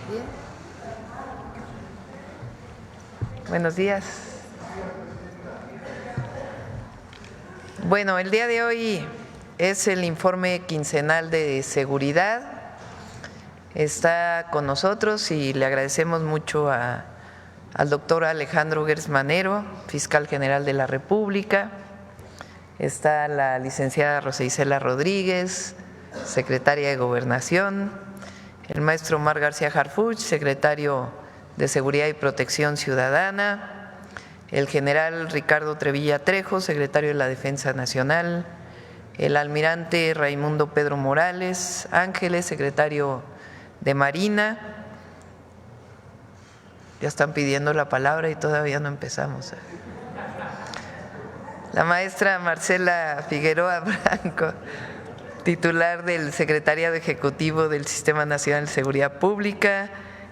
Bien. Buenos días. Bueno, el día de hoy es el informe quincenal de seguridad. Está con nosotros y le agradecemos mucho al doctor Alejandro Gers Manero, fiscal general de la República. Está la licenciada Rosa Isela Rodríguez, secretaria de Gobernación, el maestro Omar García Harfuch, secretario de Seguridad y Protección Ciudadana, el general Ricardo Trevilla Trejo, secretario de la Defensa Nacional, el almirante Raimundo Pedro Morales Ángeles, secretario de Marina. Ya están pidiendo la palabra y todavía no empezamos. La maestra Marcela Figueroa Branco, titular del Secretariado Ejecutivo del Sistema Nacional de Seguridad Pública,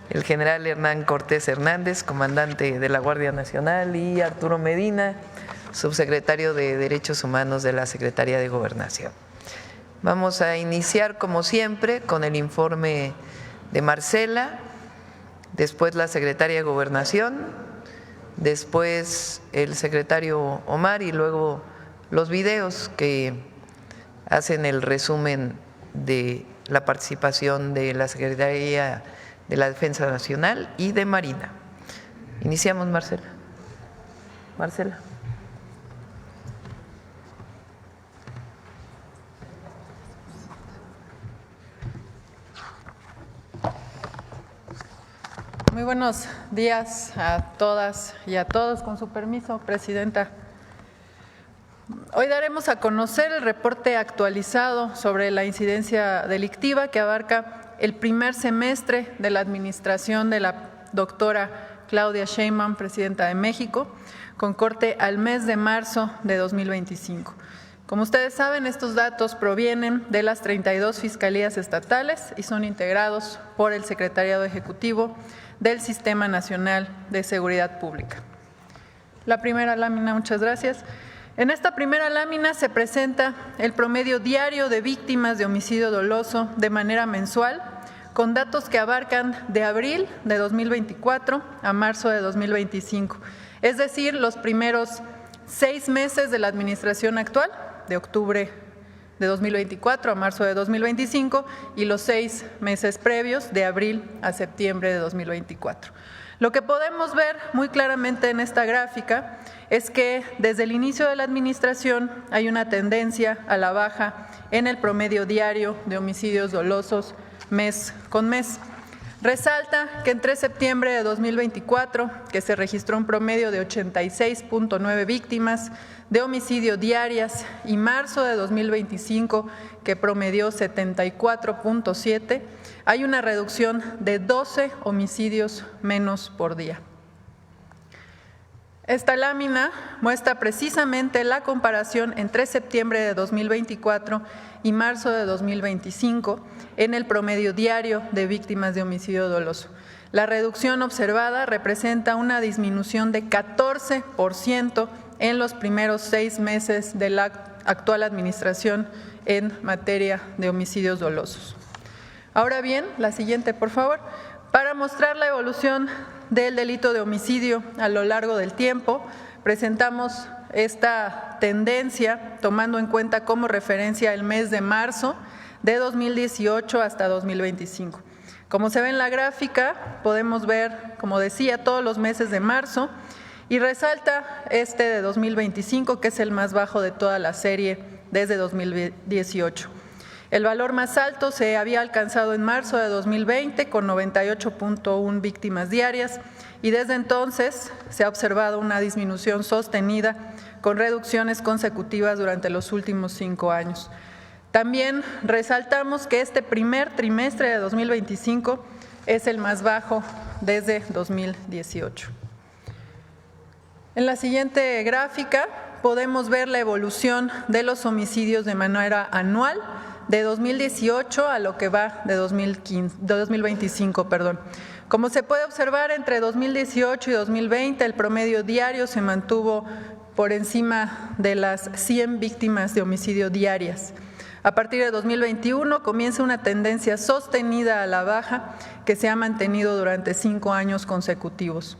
el general Hernán Cortés Hernández, comandante de la Guardia Nacional, y Arturo Medina, subsecretario de Derechos Humanos de la Secretaría de Gobernación. Vamos a iniciar, como siempre, con el informe de Marcela, después la secretaria de Gobernación, después el secretario Omar y luego los videos que hacen el resumen de la participación de la Secretaría de la Defensa Nacional y de Marina. Iniciamos, Marcela. Marcela. Muy buenos días a todas y a todos. Con su permiso, Presidenta. Hoy daremos a conocer el reporte actualizado sobre la incidencia delictiva que abarca el primer semestre de la administración de la doctora Claudia Sheinbaum, Presidenta de México, con corte al mes de marzo de 2025. Como ustedes saben, estos datos provienen de las 32 fiscalías estatales y son integrados por el Secretariado Ejecutivo del Sistema Nacional de Seguridad Pública. La primera lámina, muchas gracias. En esta primera lámina se presenta el promedio diario de víctimas de homicidio doloso de manera mensual, con datos que abarcan de abril de 2024 a marzo de 2025, es decir, los primeros 6 meses de la administración actual, de octubre de 2024 a marzo de 2025, y los 6 meses previos, de abril a septiembre de 2024. Lo que podemos ver muy claramente en esta gráfica es que desde el inicio de la administración hay una tendencia a la baja en el promedio diario de homicidios dolosos mes con mes. Resalta que entre septiembre de 2024, que se registró un promedio de 86.9 víctimas de homicidio diarias, y marzo de 2025, que promedió 74.7, hay una reducción de 12 homicidios menos por día. Esta lámina muestra precisamente la comparación entre septiembre de 2024 y marzo de 2025 en el promedio diario de víctimas de homicidio doloso. La reducción observada representa una disminución de 14% en los primeros 6 meses de la actual administración en materia de homicidios dolosos. Ahora bien, la siguiente, por favor. Para mostrar la evolución del delito de homicidio a lo largo del tiempo, presentamos esta tendencia tomando en cuenta como referencia el mes de marzo de 2018 hasta 2025. Como se ve en la gráfica, podemos ver, como decía, todos los meses de marzo, y resalta este de 2025, que es el más bajo de toda la serie desde 2018. El valor más alto se había alcanzado en marzo de 2020 con 98.1 víctimas diarias, y desde entonces se ha observado una disminución sostenida con reducciones consecutivas durante los últimos 5 años. También resaltamos que este primer trimestre de 2025 es el más bajo desde 2018. En la siguiente gráfica podemos ver la evolución de los homicidios de manera anual de 2018 a lo que va de 2025. Como se puede observar, entre 2018 y 2020 el promedio diario se mantuvo por encima de las 100 víctimas de homicidio diarias. A partir de 2021 comienza una tendencia sostenida a la baja que se ha mantenido durante 5 años consecutivos.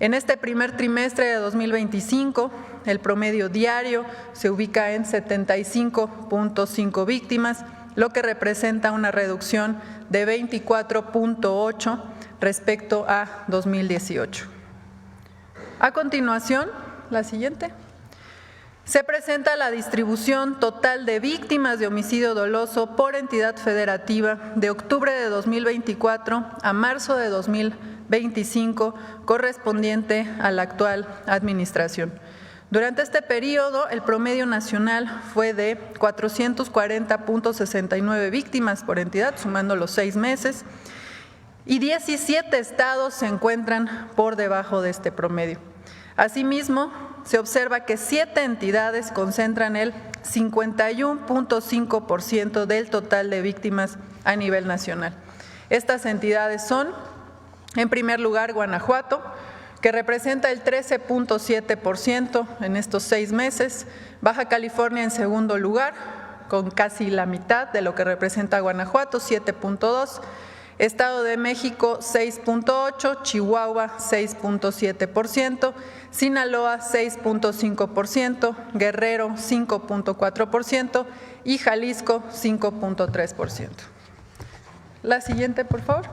En este primer trimestre de 2025, el promedio diario se ubica en 75.5 víctimas, lo que representa una reducción de 24.8 respecto a 2018. A continuación, la siguiente. Se presenta la distribución total de víctimas de homicidio doloso por entidad federativa de octubre de 2024 a marzo de 2025, correspondiente a la actual administración. Durante este periodo, el promedio nacional fue de 440.69 víctimas por entidad, sumando los 6 meses, y 17 estados se encuentran por debajo de este promedio. Asimismo, se observa que 7 entidades concentran el 51.5% del total de víctimas a nivel nacional. Estas entidades son, en primer lugar, Guanajuato, que representa el 13.7% en estos 6 meses, Baja California en segundo lugar, con casi la mitad de lo que representa Guanajuato, 7.2%, Estado de México 6.8%, Chihuahua 6.7%, Sinaloa 6.5%, Guerrero 5.4% y Jalisco 5.3%. La siguiente, por favor.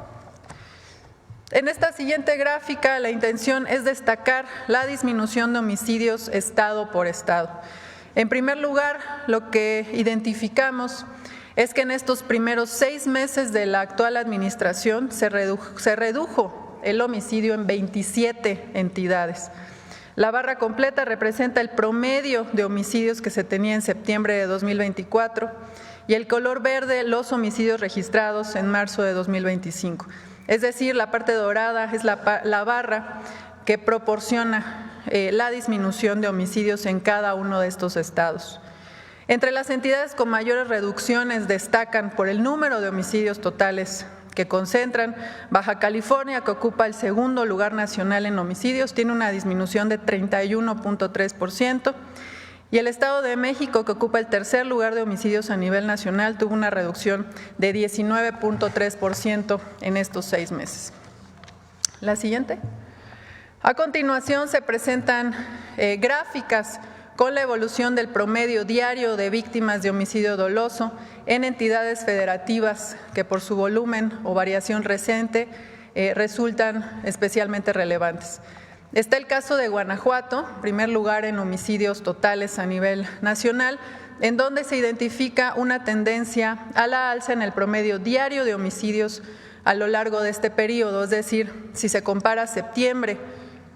En esta siguiente gráfica, la intención es destacar la disminución de homicidios estado por estado. En primer lugar, lo que identificamos es que en estos primeros 6 meses de la actual administración se redujo el homicidio en 27 entidades. La barra completa representa el promedio de homicidios que se tenía en septiembre de 2024 y el color verde los homicidios registrados en marzo de 2025. Es decir, la parte dorada es la barra que proporciona la disminución de homicidios en cada uno de estos estados. Entre las entidades con mayores reducciones destacan por el número de homicidios totales que concentran. Baja California, que ocupa el segundo lugar nacional en homicidios, tiene una disminución de 31.3%, y el Estado de México, que ocupa el tercer lugar de homicidios a nivel nacional, tuvo una reducción de 19.3% en estos 6 meses. La siguiente. A continuación se presentan gráficas con la evolución del promedio diario de víctimas de homicidio doloso en entidades federativas que por su volumen o variación reciente resultan especialmente relevantes. Está el caso de Guanajuato, primer lugar en homicidios totales a nivel nacional, en donde se identifica una tendencia a la alza en el promedio diario de homicidios a lo largo de este periodo, es decir, si se compara septiembre,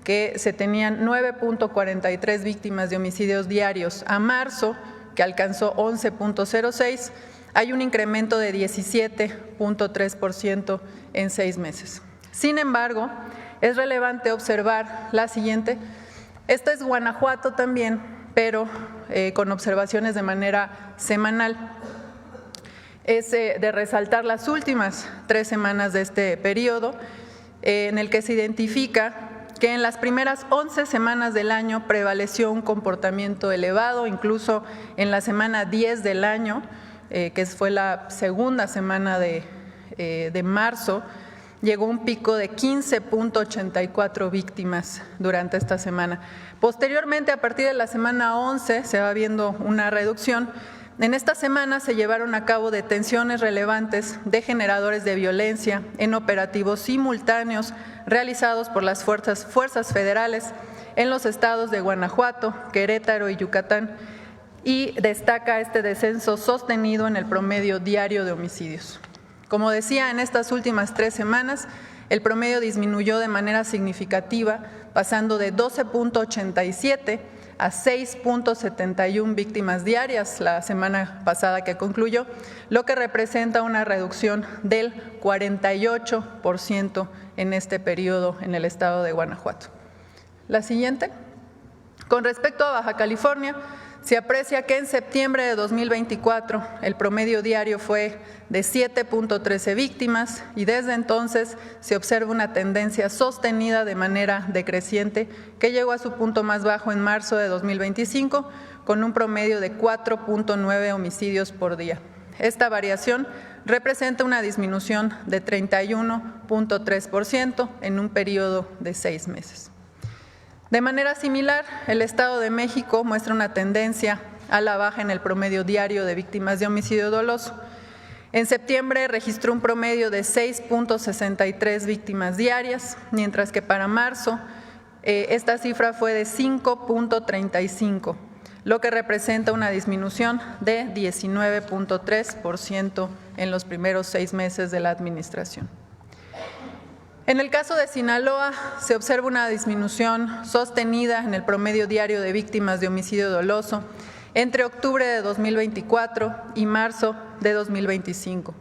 que se tenían 9.43 víctimas de homicidios diarios, a marzo, que alcanzó 11.06, hay un incremento de 17.3% en 6 meses. Sin embargo, es relevante observar la siguiente. Esta es Guanajuato también, pero con observaciones de manera semanal. Es de resaltar las últimas 3 semanas de este periodo, en el que se identifica que en las primeras 11 semanas del año prevaleció un comportamiento elevado, incluso en la semana 10 del año, que fue la segunda semana de marzo, llegó un pico de 15.84 víctimas durante esta semana. Posteriormente, a partir de la semana 11, se va viendo una reducción. En esta semana se llevaron a cabo detenciones relevantes de generadores de violencia en operativos simultáneos realizados por las fuerzas federales en los estados de Guanajuato, Querétaro y Yucatán, y destaca este descenso sostenido en el promedio diario de homicidios. Como decía, en estas últimas 3 semanas, el promedio disminuyó de manera significativa, pasando de 12.87 a 6.71 víctimas diarias la semana pasada que concluyó, lo que representa una reducción del 48% en este periodo en el estado de Guanajuato. La siguiente. Con respecto a Baja California, se aprecia que en septiembre de 2024 el promedio diario fue de 7.13 víctimas y desde entonces se observa una tendencia sostenida de manera decreciente que llegó a su punto más bajo en marzo de 2025 con un promedio de 4.9 homicidios por día. Esta variación representa una disminución de 31.3% en un periodo de 6 meses. De manera similar, el Estado de México muestra una tendencia a la baja en el promedio diario de víctimas de homicidio doloso. En septiembre registró un promedio de 6.63 víctimas diarias, mientras que para marzo esta cifra fue de 5.35, lo que representa una disminución de 19.3% en los primeros 6 meses de la administración. En el caso de Sinaloa, se observa una disminución sostenida en el promedio diario de víctimas de homicidio doloso entre octubre de 2024 y marzo de 2025.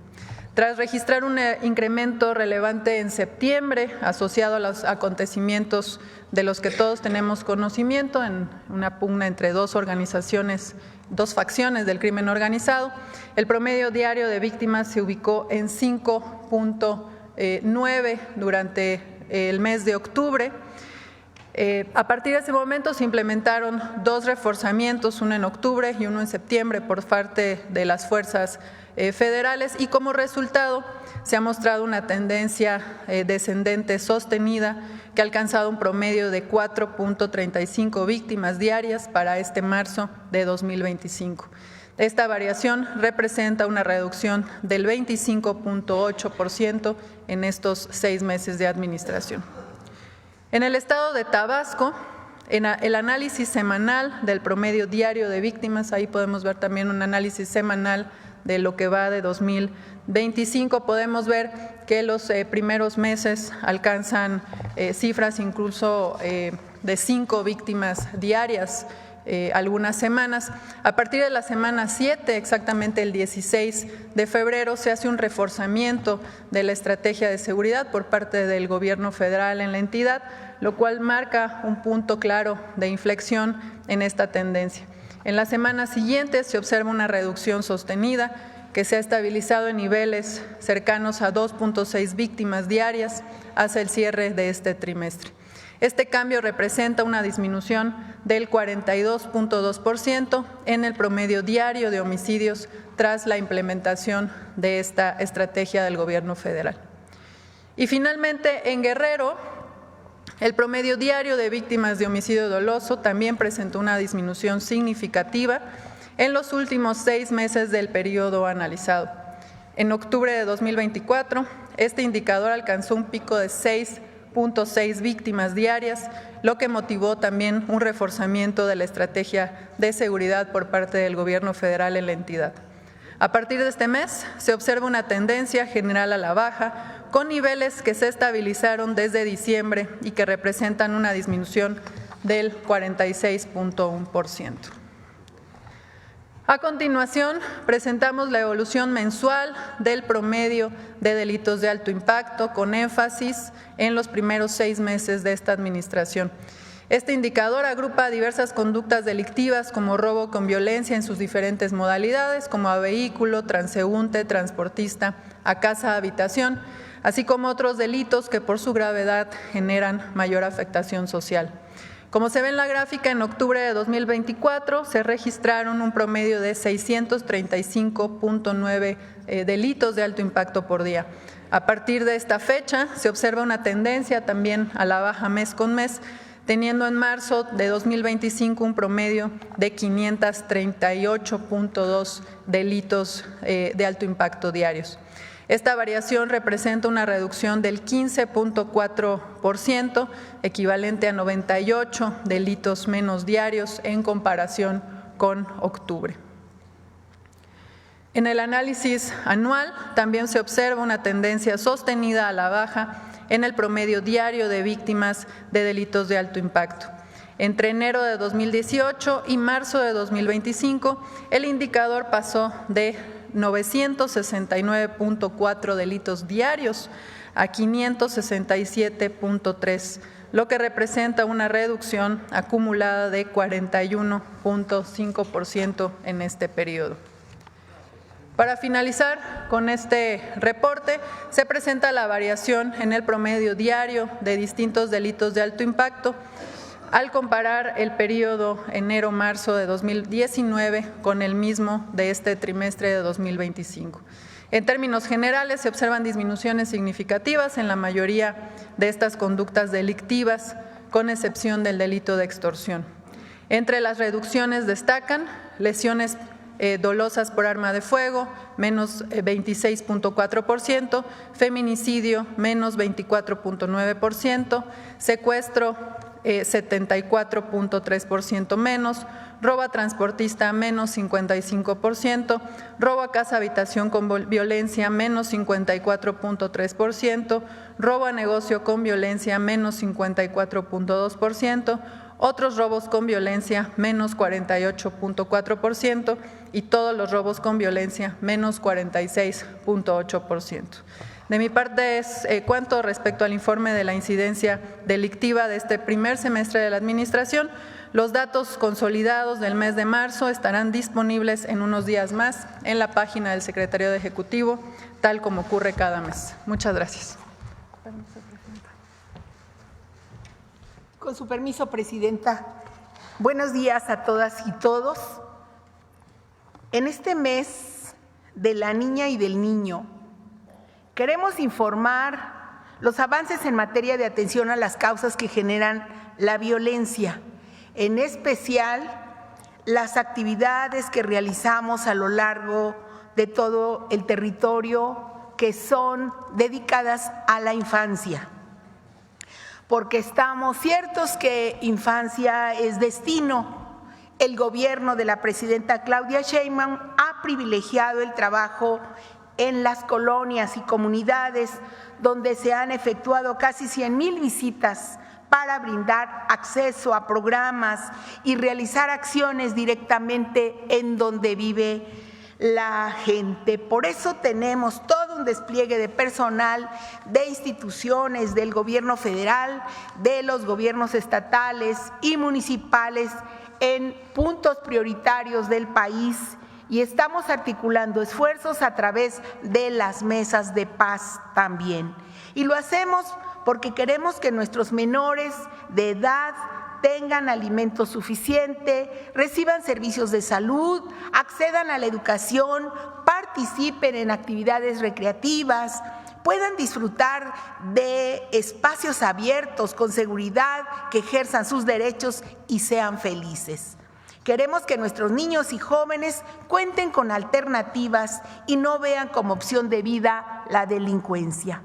Tras registrar un incremento relevante en septiembre asociado a los acontecimientos de los que todos tenemos conocimiento, en una pugna entre dos facciones del crimen organizado, el promedio diario de víctimas se ubicó en 5.9 durante el mes de octubre. A partir de ese momento se implementaron 2 reforzamientos, uno en octubre y uno en septiembre por parte de las fuerzas federales, y como resultado se ha mostrado una tendencia descendente sostenida que ha alcanzado un promedio de 4.35 víctimas diarias para este marzo de 2025. Esta variación representa una reducción del 25.8% en estos 6 meses de administración. En el estado de Tabasco, en el análisis semanal del promedio diario de víctimas, ahí podemos ver también un análisis semanal de lo que va de 2025, podemos ver que los primeros meses alcanzan cifras incluso de 5 víctimas diarias algunas semanas. A partir de la semana 7, exactamente el 16 de febrero, se hace un reforzamiento de la estrategia de seguridad por parte del gobierno federal en la entidad, lo cual marca un punto claro de inflexión en esta tendencia. En la semana siguiente se observa una reducción sostenida que se ha estabilizado en niveles cercanos a 2.6 víctimas diarias hacia el cierre de este trimestre. Este cambio representa una disminución del 42.2% en el promedio diario de homicidios tras la implementación de esta estrategia del gobierno federal. Y finalmente, en Guerrero, el promedio diario de víctimas de homicidio doloso también presentó una disminución significativa en los últimos 6 meses del periodo analizado. En octubre de 2024, este indicador alcanzó un pico de 6.6 víctimas diarias, lo que motivó también un reforzamiento de la estrategia de seguridad por parte del gobierno federal en la entidad. A partir de este mes, se observa una tendencia general a la baja, con niveles que se estabilizaron desde diciembre y que representan una disminución del 46.1%. A continuación, presentamos la evolución mensual del promedio de delitos de alto impacto, con énfasis en los primeros 6 meses de esta administración. Este indicador agrupa diversas conductas delictivas como robo con violencia en sus diferentes modalidades, como a vehículo, transeúnte, transportista, a casa, habitación, así como otros delitos que por su gravedad generan mayor afectación social. Como se ve en la gráfica, en octubre de 2024 se registraron un promedio de 635.9 delitos de alto impacto por día. A partir de esta fecha se observa una tendencia también a la baja mes con mes, teniendo en marzo de 2025 un promedio de 538.2 delitos de alto impacto diarios. Esta variación representa una reducción del 15.4%, equivalente a 98 delitos menos diarios en comparación con octubre. En el análisis anual también se observa una tendencia sostenida a la baja en el promedio diario de víctimas de delitos de alto impacto. Entre enero de 2018 y marzo de 2025, el indicador pasó de 969.4 delitos diarios a 567.3, lo que representa una reducción acumulada de 41.5% en este periodo. Para finalizar con este reporte, se presenta la variación en el promedio diario de distintos delitos de alto impacto al comparar el periodo enero-marzo de 2019 con el mismo de este trimestre de 2025. En términos generales, se observan disminuciones significativas en la mayoría de estas conductas delictivas, con excepción del delito de extorsión. Entre las reducciones destacan lesiones dolosas por arma de fuego, menos 26.4%, feminicidio, menos 24.9%, secuestro, 74.3% menos, robo a transportista, menos 55%, robo a casa habitación con violencia, menos 54.3%, robo a negocio con violencia, menos 54.2%, otros robos con violencia, menos 48.4%, y todos los robos con violencia, menos 46.8%. De mi parte es cuanto respecto al informe de la incidencia delictiva de este primer semestre de la Administración. Los datos consolidados del mes de marzo estarán disponibles en unos días más en la página del Secretariado Ejecutivo, tal como ocurre cada mes. Muchas gracias. Con su permiso, Presidenta. Buenos días a todas y todos. En este mes de la niña y del niño, queremos informar los avances en materia de atención a las causas que generan la violencia, en especial las actividades que realizamos a lo largo de todo el territorio que son dedicadas a la infancia. Porque estamos ciertos que infancia es destino. El gobierno de la presidenta Claudia Sheinbaum ha privilegiado el trabajo en las colonias y comunidades donde se han efectuado casi 100,000 visitas para brindar acceso a programas y realizar acciones directamente en donde vive la gente. Por eso tenemos todo un despliegue de personal de instituciones del gobierno federal, de los gobiernos estatales y municipales en puntos prioritarios del país, y estamos articulando esfuerzos a través de las mesas de paz también. Y lo hacemos porque queremos que nuestros menores de edad tengan alimento suficiente, reciban servicios de salud, accedan a la educación, participen en actividades recreativas, puedan disfrutar de espacios abiertos con seguridad, que ejerzan sus derechos y sean felices. Queremos que nuestros niños y jóvenes cuenten con alternativas y no vean como opción de vida la delincuencia.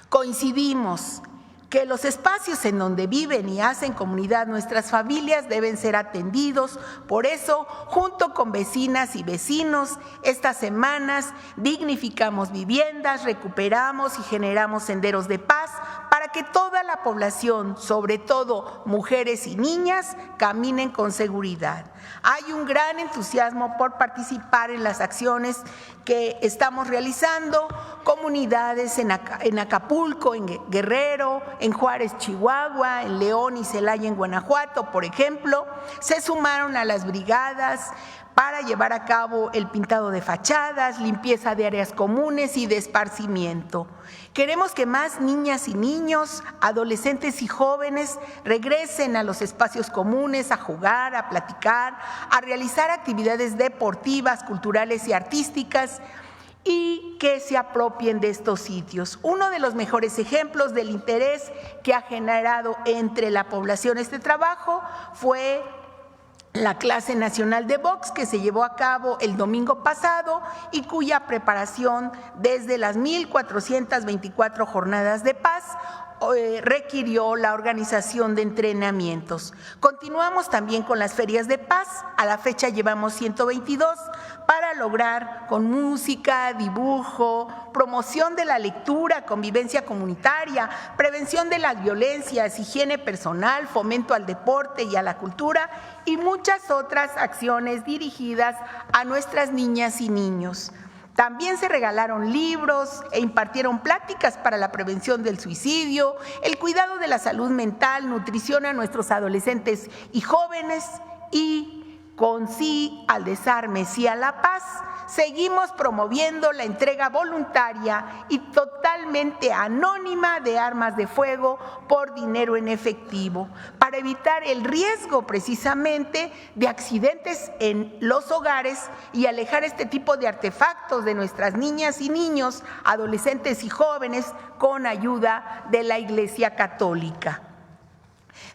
Coincidimos que los espacios en donde viven y hacen comunidad nuestras familias deben ser atendidos. Por eso, junto con vecinas y vecinos, estas semanas dignificamos viviendas, recuperamos y generamos senderos de paz para que toda la población, sobre todo mujeres y niñas, caminen con seguridad. Hay un gran entusiasmo por participar en las acciones que estamos realizando, comunidades en Acapulco, en Guerrero, en Juárez, Chihuahua, en León y Celaya, en Guanajuato, por ejemplo, se sumaron a las brigadas para llevar a cabo el pintado de fachadas, limpieza de áreas comunes y de esparcimiento. Queremos que más niñas y niños, adolescentes y jóvenes regresen a los espacios comunes, a jugar, a platicar, a realizar actividades deportivas, culturales y artísticas, y que se apropien de estos sitios. Uno de los mejores ejemplos del interés que ha generado entre la población este trabajo fue la clase nacional de box que se llevó a cabo el domingo pasado y cuya preparación desde las 1,424 jornadas de paz requirió la organización de entrenamientos. Continuamos también con las ferias de paz. A la fecha llevamos 122 para lograr con música, dibujo, promoción de la lectura, convivencia comunitaria, prevención de las violencias, higiene personal, fomento al deporte y a la cultura y muchas otras acciones dirigidas a nuestras niñas y niños. También se regalaron libros e impartieron pláticas para la prevención del suicidio, el cuidado de la salud mental, nutrición a nuestros adolescentes y jóvenes y Con Sí al Desarme, Sí a la Paz, seguimos promoviendo la entrega voluntaria y totalmente anónima de armas de fuego por dinero en efectivo, para evitar el riesgo precisamente de accidentes en los hogares y alejar este tipo de artefactos de nuestras niñas y niños, adolescentes y jóvenes, con ayuda de la Iglesia Católica.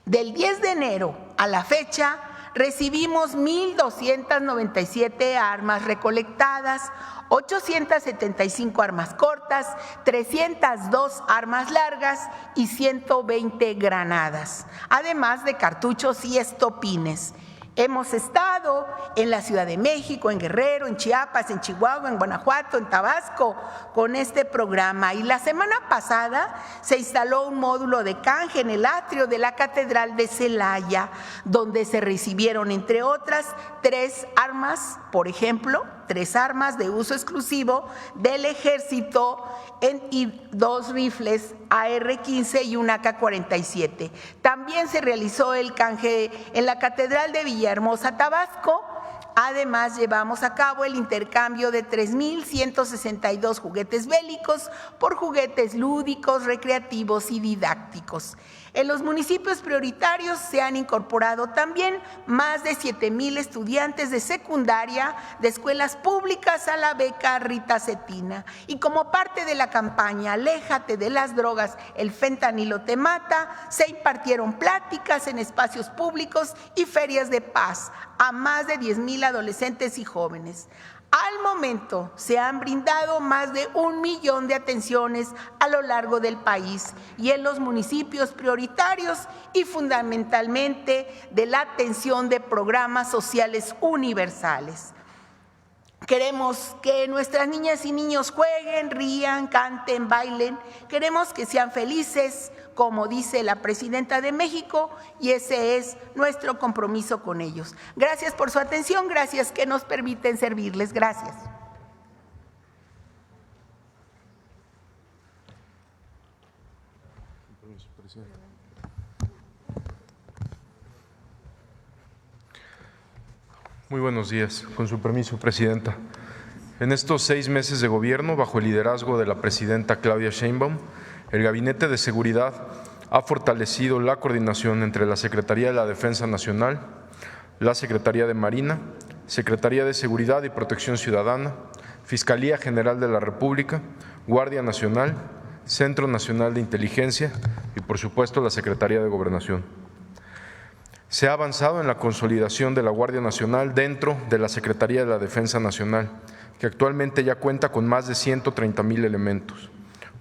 Del 10 de enero a la fecha, recibimos 1,297 armas recolectadas, 875 armas cortas, 302 armas largas y 120 granadas, además de cartuchos y estopines. Hemos estado en la Ciudad de México, en Guerrero, en Chiapas, en Chihuahua, en Guanajuato, en Tabasco, con este programa. Y la semana pasada se instaló un módulo de canje en el atrio de la Catedral de Celaya, donde se recibieron, entre otras, 3 armas, por ejemplo, 3 armas de uso exclusivo del Ejército y 2 rifles AR-15 y un AK-47. También se realizó el canje en la Catedral de Villahermosa, Tabasco. Además, llevamos a cabo el intercambio de 3,162 juguetes bélicos por juguetes lúdicos, recreativos y didácticos. En los municipios prioritarios se han incorporado también más de 7,000 estudiantes de secundaria de escuelas públicas a la beca Rita Cetina. Y como parte de la campaña Aléjate de las drogas, el fentanilo te mata, se impartieron pláticas en espacios públicos y ferias de paz a más de 10,000 adolescentes y jóvenes. Al momento se han brindado más de 1 millón de atenciones a lo largo del país y en los municipios prioritarios y fundamentalmente de la atención de programas sociales universales. Queremos que nuestras niñas y niños jueguen, rían, canten, bailen. Queremos que sean felices, como dice la Presidenta de México, y ese es nuestro compromiso con ellos. Gracias por su atención, gracias que nos permiten servirles. Gracias. Muy buenos días. Con su permiso, Presidenta. En estos 6 meses de gobierno, bajo el liderazgo de la Presidenta Claudia Sheinbaum, el Gabinete de Seguridad ha fortalecido la coordinación entre la Secretaría de la Defensa Nacional, la Secretaría de Marina, Secretaría de Seguridad y Protección Ciudadana, Fiscalía General de la República, Guardia Nacional, Centro Nacional de Inteligencia y, por supuesto, la Secretaría de Gobernación. Se ha avanzado en la consolidación de la Guardia Nacional dentro de la Secretaría de la Defensa Nacional, que actualmente ya cuenta con más de 130,000 elementos.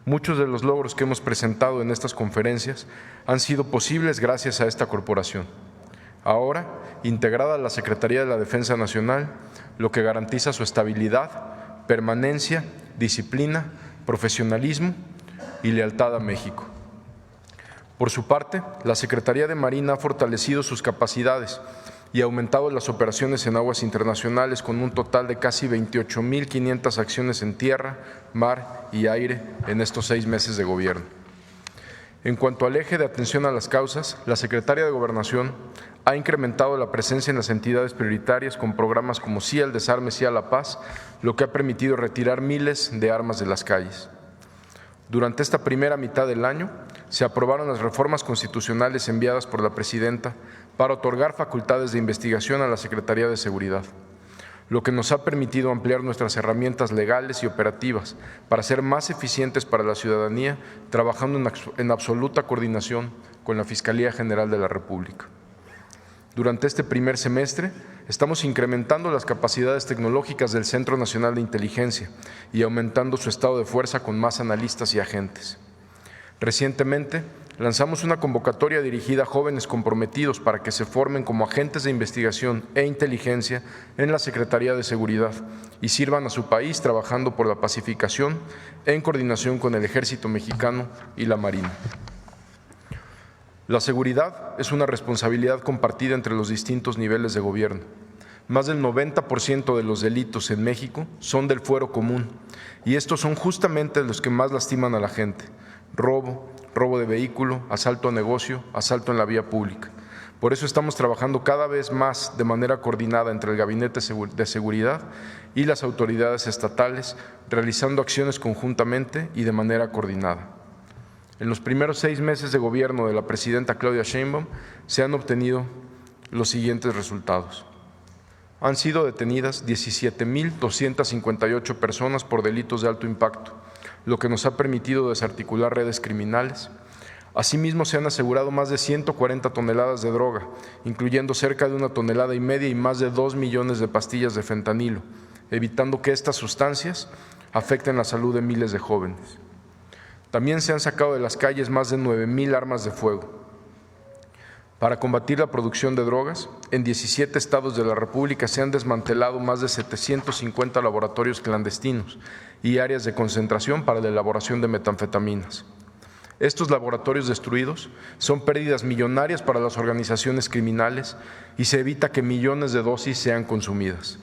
Muchos de los logros que hemos presentado en estas conferencias han sido posibles gracias a esta corporación. Ahora, integrada a la Secretaría de la Defensa Nacional, lo que garantiza su estabilidad, permanencia, disciplina, profesionalismo y lealtad a México. Por su parte, la Secretaría de Marina ha fortalecido sus capacidades y ha aumentado las operaciones en aguas internacionales con un total de casi 28,500 acciones en tierra, mar y aire en estos 6 meses de gobierno. En cuanto al eje de atención a las causas, la Secretaría de Gobernación ha incrementado la presencia en las entidades prioritarias con programas como Sí al Desarme, Sí a la Paz, lo que ha permitido retirar miles de armas de las calles. Durante esta primera mitad del año, se aprobaron las reformas constitucionales enviadas por la Presidenta para otorgar facultades de investigación a la Secretaría de Seguridad, lo que nos ha permitido ampliar nuestras herramientas legales y operativas para ser más eficientes para la ciudadanía, trabajando en absoluta coordinación con la Fiscalía General de la República. Durante este primer semestre, estamos incrementando las capacidades tecnológicas del Centro Nacional de Inteligencia y aumentando su estado de fuerza con más analistas y agentes. Recientemente, lanzamos una convocatoria dirigida a jóvenes comprometidos para que se formen como agentes de investigación e inteligencia en la Secretaría de Seguridad y sirvan a su país trabajando por la pacificación en coordinación con el Ejército Mexicano y la Marina. La seguridad es una responsabilidad compartida entre los distintos niveles de gobierno. Más del 90% de los delitos en México son del fuero común y estos son justamente los que más lastiman a la gente: robo, robo de vehículo, asalto a negocio, asalto en la vía pública. Por eso estamos trabajando cada vez más de manera coordinada entre el Gabinete de Seguridad y las autoridades estatales, realizando acciones conjuntamente y de manera coordinada. En los primeros 6 meses de gobierno de la presidenta Claudia Sheinbaum se han obtenido los siguientes resultados. Han sido detenidas 17.258 personas por delitos de alto impacto, lo que nos ha permitido desarticular redes criminales. Asimismo, se han asegurado más de 140 toneladas de droga, incluyendo cerca de 1,5 toneladas y más de 2 millones de pastillas de fentanilo, evitando que estas sustancias afecten la salud de miles de jóvenes. También se han sacado de las calles más de 9,000 armas de fuego. Para combatir la producción de drogas, en 17 estados de la República se han desmantelado más de 750 laboratorios clandestinos y áreas de concentración para la elaboración de metanfetaminas. Estos laboratorios destruidos son pérdidas millonarias para las organizaciones criminales y se evita que millones de dosis sean consumidas.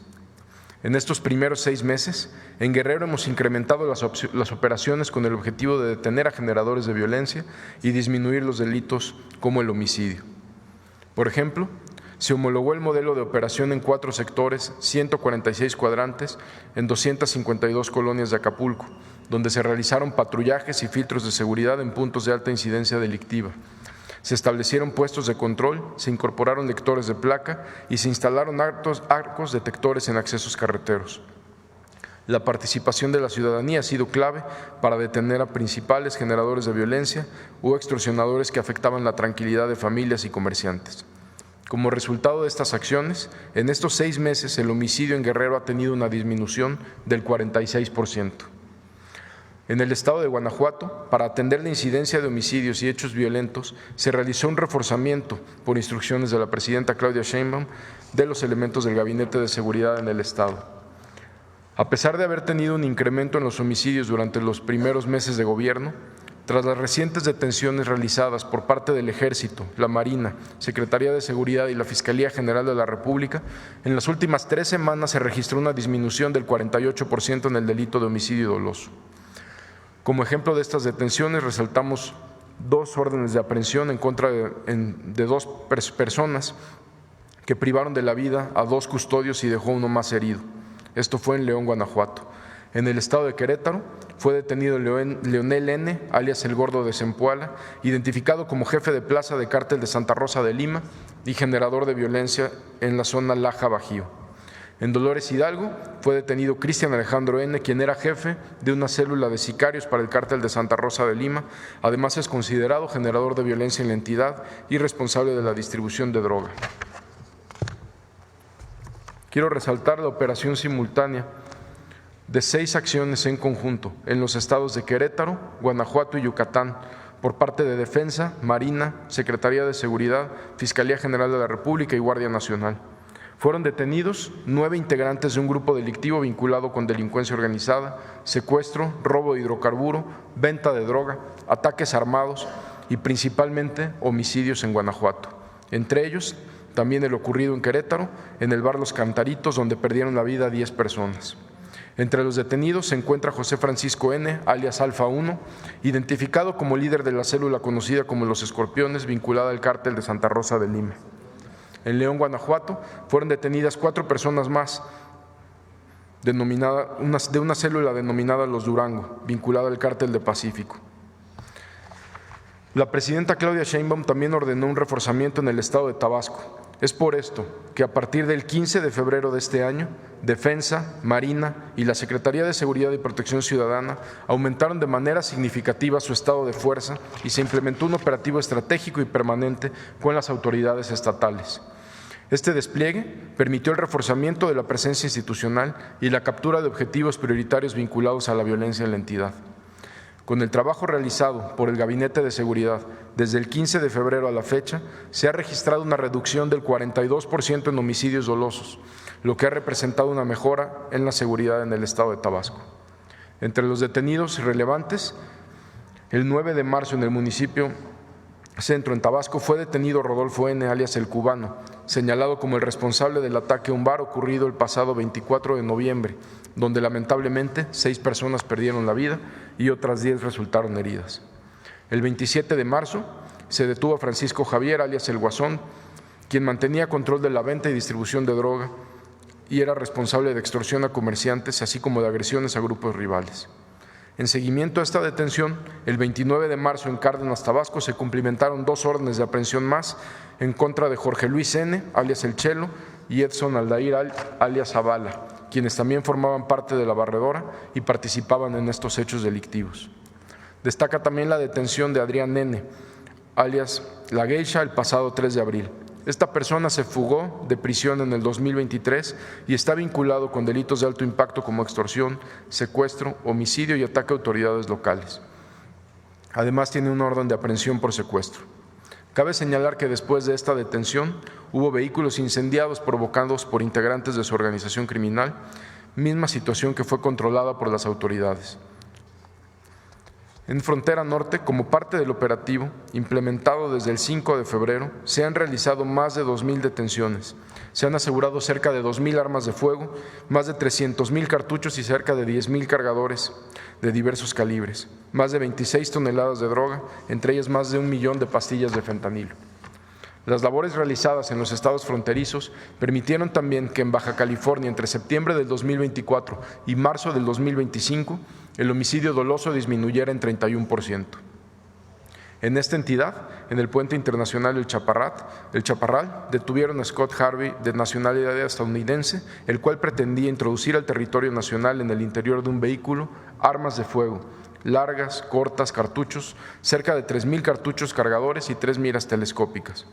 En estos primeros 6 meses, en Guerrero hemos incrementado las operaciones con el objetivo de detener a generadores de violencia y disminuir los delitos como el homicidio. Por ejemplo, se homologó el modelo de operación en 4 sectores, 146 cuadrantes, en 252 colonias de Acapulco, donde se realizaron patrullajes y filtros de seguridad en puntos de alta incidencia delictiva. Se establecieron puestos de control, se incorporaron lectores de placa y se instalaron arcos detectores en accesos carreteros. La participación de la ciudadanía ha sido clave para detener a principales generadores de violencia o extorsionadores que afectaban la tranquilidad de familias y comerciantes. Como resultado de estas acciones, en estos 6 meses el homicidio en Guerrero ha tenido una disminución del 46%. En el estado de Guanajuato, para atender la incidencia de homicidios y hechos violentos, se realizó un reforzamiento, por instrucciones de la presidenta Claudia Sheinbaum, de los elementos del Gabinete de Seguridad en el estado. A pesar de haber tenido un incremento en los homicidios durante los primeros meses de gobierno, tras las recientes detenciones realizadas por parte del Ejército, la Marina, Secretaría de Seguridad y la Fiscalía General de la República, en las últimas 3 semanas se registró una disminución del 48% en el delito de homicidio doloso. Como ejemplo de estas detenciones, resaltamos 2 órdenes de aprehensión en contra de 2 personas que privaron de la vida a 2 custodios y dejó uno más herido. Esto fue en León, Guanajuato. En el estado de Querétaro fue detenido Leonel N., alias El Gordo de Zempoala, identificado como jefe de plaza de cártel de Santa Rosa de Lima y generador de violencia en la zona Laja Bajío. En Dolores Hidalgo fue detenido Cristian Alejandro N., quien era jefe de una célula de sicarios para el cártel de Santa Rosa de Lima. Además es considerado generador de violencia en la entidad y responsable de la distribución de droga. Quiero resaltar la operación simultánea de 6 acciones en conjunto en los estados de Querétaro, Guanajuato y Yucatán, por parte de Defensa, Marina, Secretaría de Seguridad, Fiscalía General de la República y Guardia Nacional. Fueron detenidos 9 integrantes de un grupo delictivo vinculado con delincuencia organizada, secuestro, robo de hidrocarburo, venta de droga, ataques armados y principalmente homicidios en Guanajuato. Entre ellos, también el ocurrido en Querétaro, en el bar Los Cantaritos, donde perdieron la vida 10 personas. Entre los detenidos se encuentra José Francisco N., alias Alfa 1, identificado como líder de la célula conocida como Los Escorpiones, vinculada al cártel de Santa Rosa de Lima. En León, Guanajuato, fueron detenidas 4 personas más de una célula denominada Los Durango, vinculada al cártel de Pacífico. La presidenta Claudia Sheinbaum también ordenó un reforzamiento en el estado de Tabasco. Es por esto que a partir del 15 de febrero de este año, Defensa, Marina y la Secretaría de Seguridad y Protección Ciudadana aumentaron de manera significativa su estado de fuerza y se implementó un operativo estratégico y permanente con las autoridades estatales. Este despliegue permitió el reforzamiento de la presencia institucional y la captura de objetivos prioritarios vinculados a la violencia en la entidad. Con el trabajo realizado por el Gabinete de Seguridad desde el 15 de febrero a la fecha, se ha registrado una reducción del 42% en homicidios dolosos, lo que ha representado una mejora en la seguridad en el estado de Tabasco. Entre los detenidos relevantes, el 9 de marzo en el municipio Centro, en Tabasco, fue detenido Rodolfo N., alias El Cubano, señalado como el responsable del ataque a un bar ocurrido el pasado 24 de noviembre, donde lamentablemente 6 personas perdieron la vida y otras 10 resultaron heridas. El 27 de marzo se detuvo a Francisco Javier, alias El Guasón, quien mantenía control de la venta y distribución de droga y era responsable de extorsión a comerciantes, así como de agresiones a grupos rivales. En seguimiento a esta detención, el 29 de marzo en Cárdenas, Tabasco, se cumplimentaron 2 órdenes de aprehensión más en contra de Jorge Luis N., alias El Chelo, y Edson Aldair, alias Zavala, quienes también formaban parte de la barredora y participaban en estos hechos delictivos. Destaca también la detención de Adrián N., alias La Geisha, el pasado 3 de abril. Esta persona se fugó de prisión en el 2023 y está vinculado con delitos de alto impacto como extorsión, secuestro, homicidio y ataque a autoridades locales. Además, tiene una orden de aprehensión por secuestro. Cabe señalar que después de esta detención hubo vehículos incendiados provocados por integrantes de su organización criminal, misma situación que fue controlada por las autoridades. En Frontera Norte, como parte del operativo implementado desde el 5 de febrero, se han realizado más de 2,000 detenciones. Se han asegurado cerca de 2,000 armas de fuego, más de 300,000 cartuchos y cerca de 10,000 cargadores de diversos calibres, más de 26 toneladas de droga, entre ellas más de 1 millón de pastillas de fentanilo. Las labores realizadas en los estados fronterizos permitieron también que en Baja California, entre septiembre del 2024 y marzo del 2025, el homicidio doloso disminuyera en 31%. En esta entidad, en el puente internacional El Chaparral, detuvieron a Scott Harvey, de nacionalidad estadounidense, el cual pretendía introducir al territorio nacional en el interior de un vehículo armas de fuego, largas, cortas, cartuchos, cerca de 3,000 cartuchos cargadores y 3 miras telescópicas.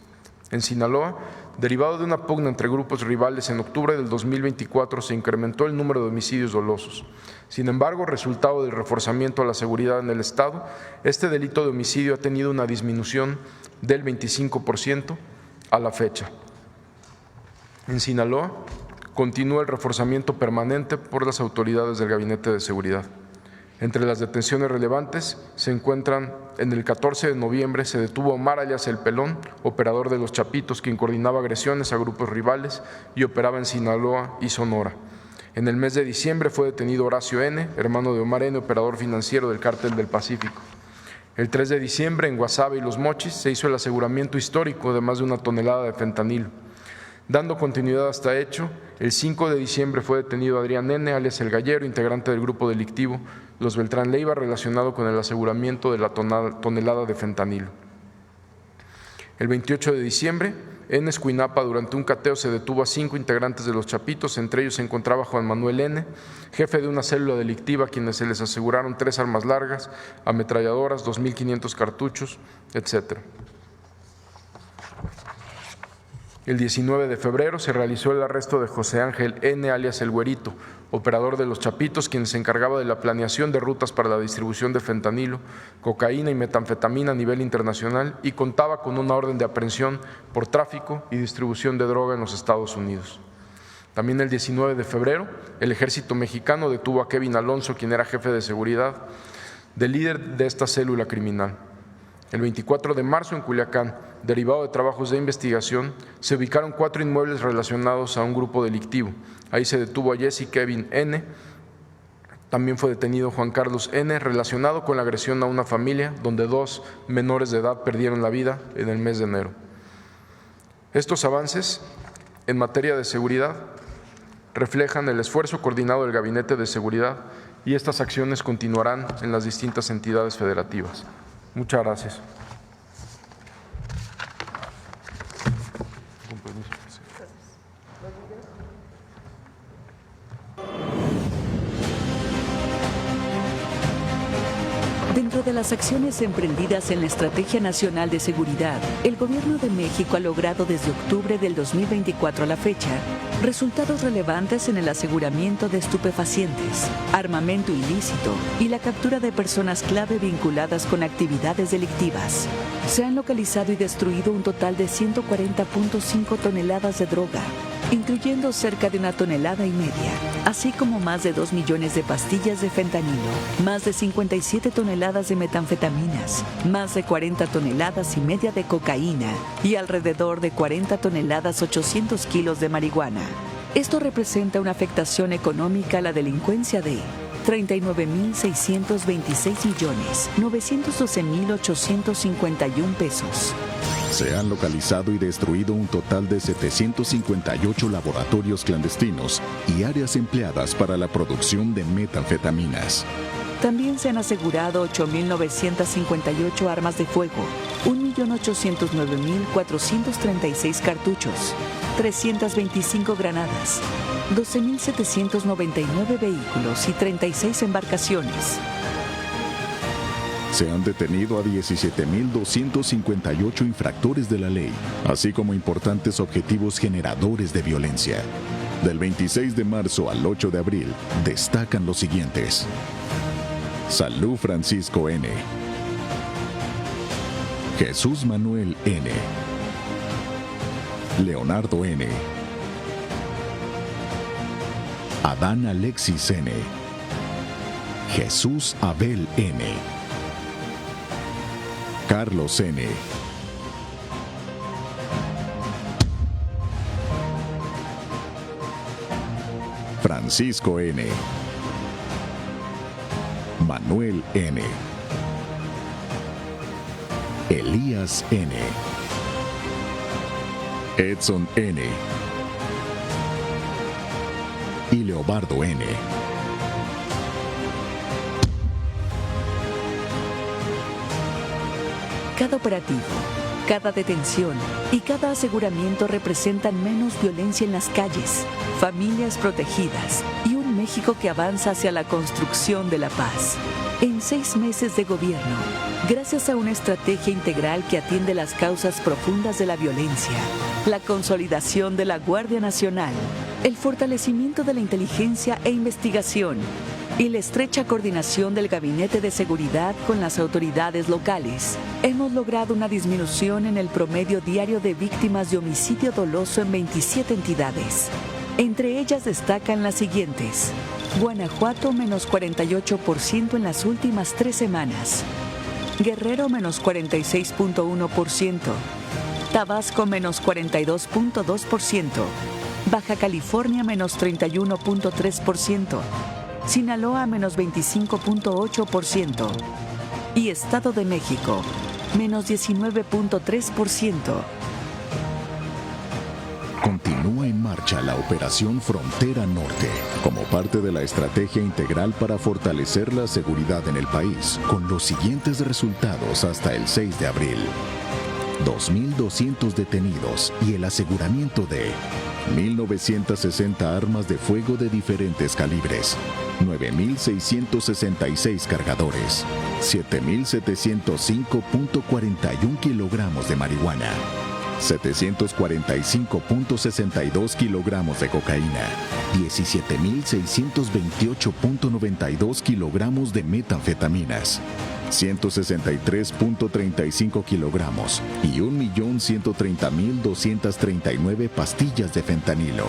En Sinaloa, derivado de una pugna entre grupos rivales, en octubre del 2024 se incrementó el número de homicidios dolosos. Sin embargo, resultado del reforzamiento a la seguridad en el Estado, este delito de homicidio ha tenido una disminución del 25% a la fecha. En Sinaloa, continúa el reforzamiento permanente por las autoridades del Gabinete de Seguridad. Entre las detenciones relevantes se encuentran: en el 14 de noviembre se detuvo a Omar alias El Pelón, operador de Los Chapitos, quien coordinaba agresiones a grupos rivales y operaba en Sinaloa y Sonora. En el mes de diciembre fue detenido Horacio N., hermano de Omar N., operador financiero del Cártel del Pacífico. El 3 de diciembre en Guasave y Los Mochis se hizo el aseguramiento histórico de más de 1 tonelada de fentanilo. Dando continuidad a este hecho, el 5 de diciembre fue detenido Adrián N., alias El Gallero, integrante del grupo delictivo Los Beltrán Leiva, relacionado con el aseguramiento de la tonelada de fentanilo. El 28 de diciembre, en Escuinapa, durante un cateo se detuvo a 5 integrantes de Los Chapitos, entre ellos se encontraba Juan Manuel N., jefe de una célula delictiva, a quienes se les aseguraron 3 armas largas, ametralladoras, 2,500 cartuchos, etc. El 19 de febrero se realizó el arresto de José Ángel N., alias El Güerito, operador de Los Chapitos, quien se encargaba de la planeación de rutas para la distribución de fentanilo, cocaína y metanfetamina a nivel internacional y contaba con una orden de aprehensión por tráfico y distribución de droga en los Estados Unidos. También el 19 de febrero, el ejército mexicano detuvo a Kevin Alonso, quien era jefe de seguridad del líder de esta célula criminal. El 24 de marzo, en Culiacán, derivado de trabajos de investigación, se ubicaron 4 inmuebles relacionados a un grupo delictivo. Ahí se detuvo a Jesse Kevin N. También fue detenido Juan Carlos N., relacionado con la agresión a una familia donde 2 menores de edad perdieron la vida en el mes de enero. Estos avances en materia de seguridad reflejan el esfuerzo coordinado del Gabinete de Seguridad y estas acciones continuarán en las distintas entidades federativas. Muchas gracias. Dentro de las acciones emprendidas en la Estrategia Nacional de Seguridad, el Gobierno de México ha logrado desde octubre del 2024 a la fecha resultados relevantes en el aseguramiento de estupefacientes, armamento ilícito y la captura de personas clave vinculadas con actividades delictivas. Se han localizado y destruido un total de 140.5 toneladas de droga, incluyendo cerca de 1,5 toneladas, así como más de 2 millones de pastillas de fentanilo, más de 57 toneladas de metanfetaminas, más de 40 toneladas y media de cocaína y alrededor de 40 toneladas 800 kilos de marihuana. Esto representa una afectación económica a la delincuencia de 39.626.912.851 pesos. Se han localizado y destruido un total de 758 laboratorios clandestinos y áreas empleadas para la producción de metanfetaminas. También se han asegurado 8.958 armas de fuego, 1.809.436 cartuchos, 325 granadas, 12.799 vehículos y 36 embarcaciones. Se han detenido a 17.258 infractores de la ley, así como importantes objetivos generadores de violencia. Del 26 de marzo al 8 de abril, destacan los siguientes: Salud Francisco N., Jesús Manuel N., Leonardo N., Adán Alexis N., Jesús Abel N., Carlos N., Francisco N., Manuel N., Elías N., Edson N. y Leobardo N. Cada operativo, cada detención y cada aseguramiento representan menos violencia en las calles, familias protegidas y un México que avanza hacia la construcción de la paz. En 6 meses de gobierno, gracias a una estrategia integral que atiende las causas profundas de la violencia, la consolidación de la Guardia Nacional, el fortalecimiento de la inteligencia e investigación y la estrecha coordinación del Gabinete de Seguridad con las autoridades locales, hemos logrado una disminución en el promedio diario de víctimas de homicidio doloso en 27 entidades. Entre ellas destacan las siguientes: Guanajuato, menos 48% en las últimas 3 semanas. Guerrero, menos 46.1%. Tabasco, menos 42.2%. Baja California, menos 31.3%. Sinaloa, menos 25.8%. Y Estado de México, menos 19.3%. Continúa en marcha la Operación Frontera Norte, como parte de la estrategia integral para fortalecer la seguridad en el país, con los siguientes resultados hasta el 6 de abril. 2.200 detenidos y el aseguramiento de 1.960 armas de fuego de diferentes calibres, 9.666 cargadores, 7.705.41 kilogramos de marihuana, 745.62 kilogramos de cocaína, 17.628.92 kilogramos de metanfetaminas, 163.35 kilogramos y 1.130.239 pastillas de fentanilo,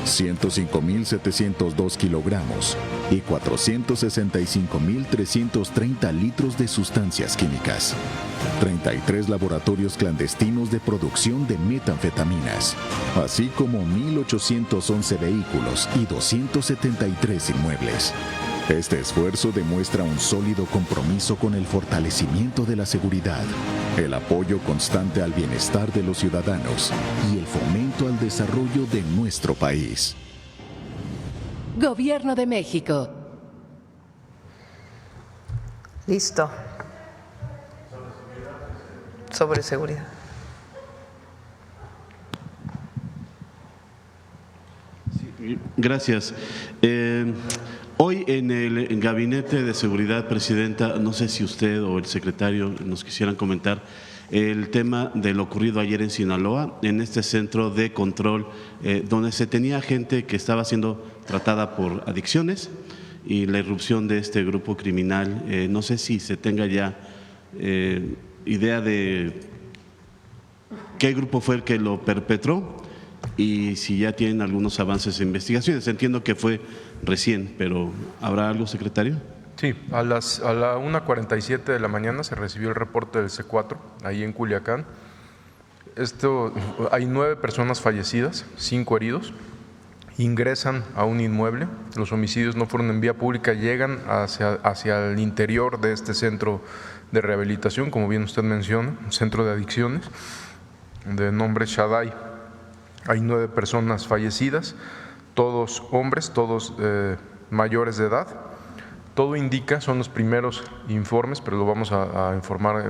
105.702 kilogramos y 465.330 litros de sustancias químicas. 33 laboratorios clandestinos de producción de metanfetaminas, así como 1.811 vehículos y 273 inmuebles. Este esfuerzo demuestra un sólido compromiso con el fortalecimiento de la seguridad, el apoyo constante al bienestar de los ciudadanos y el fomento al desarrollo de nuestro país. Gobierno de México. Listo. Sobre seguridad. Sí, gracias. Hoy en el Gabinete de Seguridad, Presidenta, no sé si usted o el secretario nos quisieran comentar el tema de lo ocurrido ayer en Sinaloa, en este centro de control, donde se tenía gente que estaba siendo tratada por adicciones y la irrupción de este grupo criminal. No sé si se tenga ya idea de qué grupo fue el que lo perpetró y si ya tienen algunos avances en investigaciones. Entiendo que fue recién, pero ¿habrá algo, secretario? Sí, a la 1:47 de la mañana se recibió el reporte del C4, ahí en Culiacán. Hay 9 personas fallecidas, 5 heridos. Ingresan a un inmueble, los homicidios no fueron en vía pública, llegan hacia el interior de este centro de rehabilitación, como bien usted menciona, un centro de adicciones de nombre Shaddai. Hay 9 personas fallecidas, todos hombres, todos mayores de edad. Todo indica, son los primeros informes, pero lo vamos a informar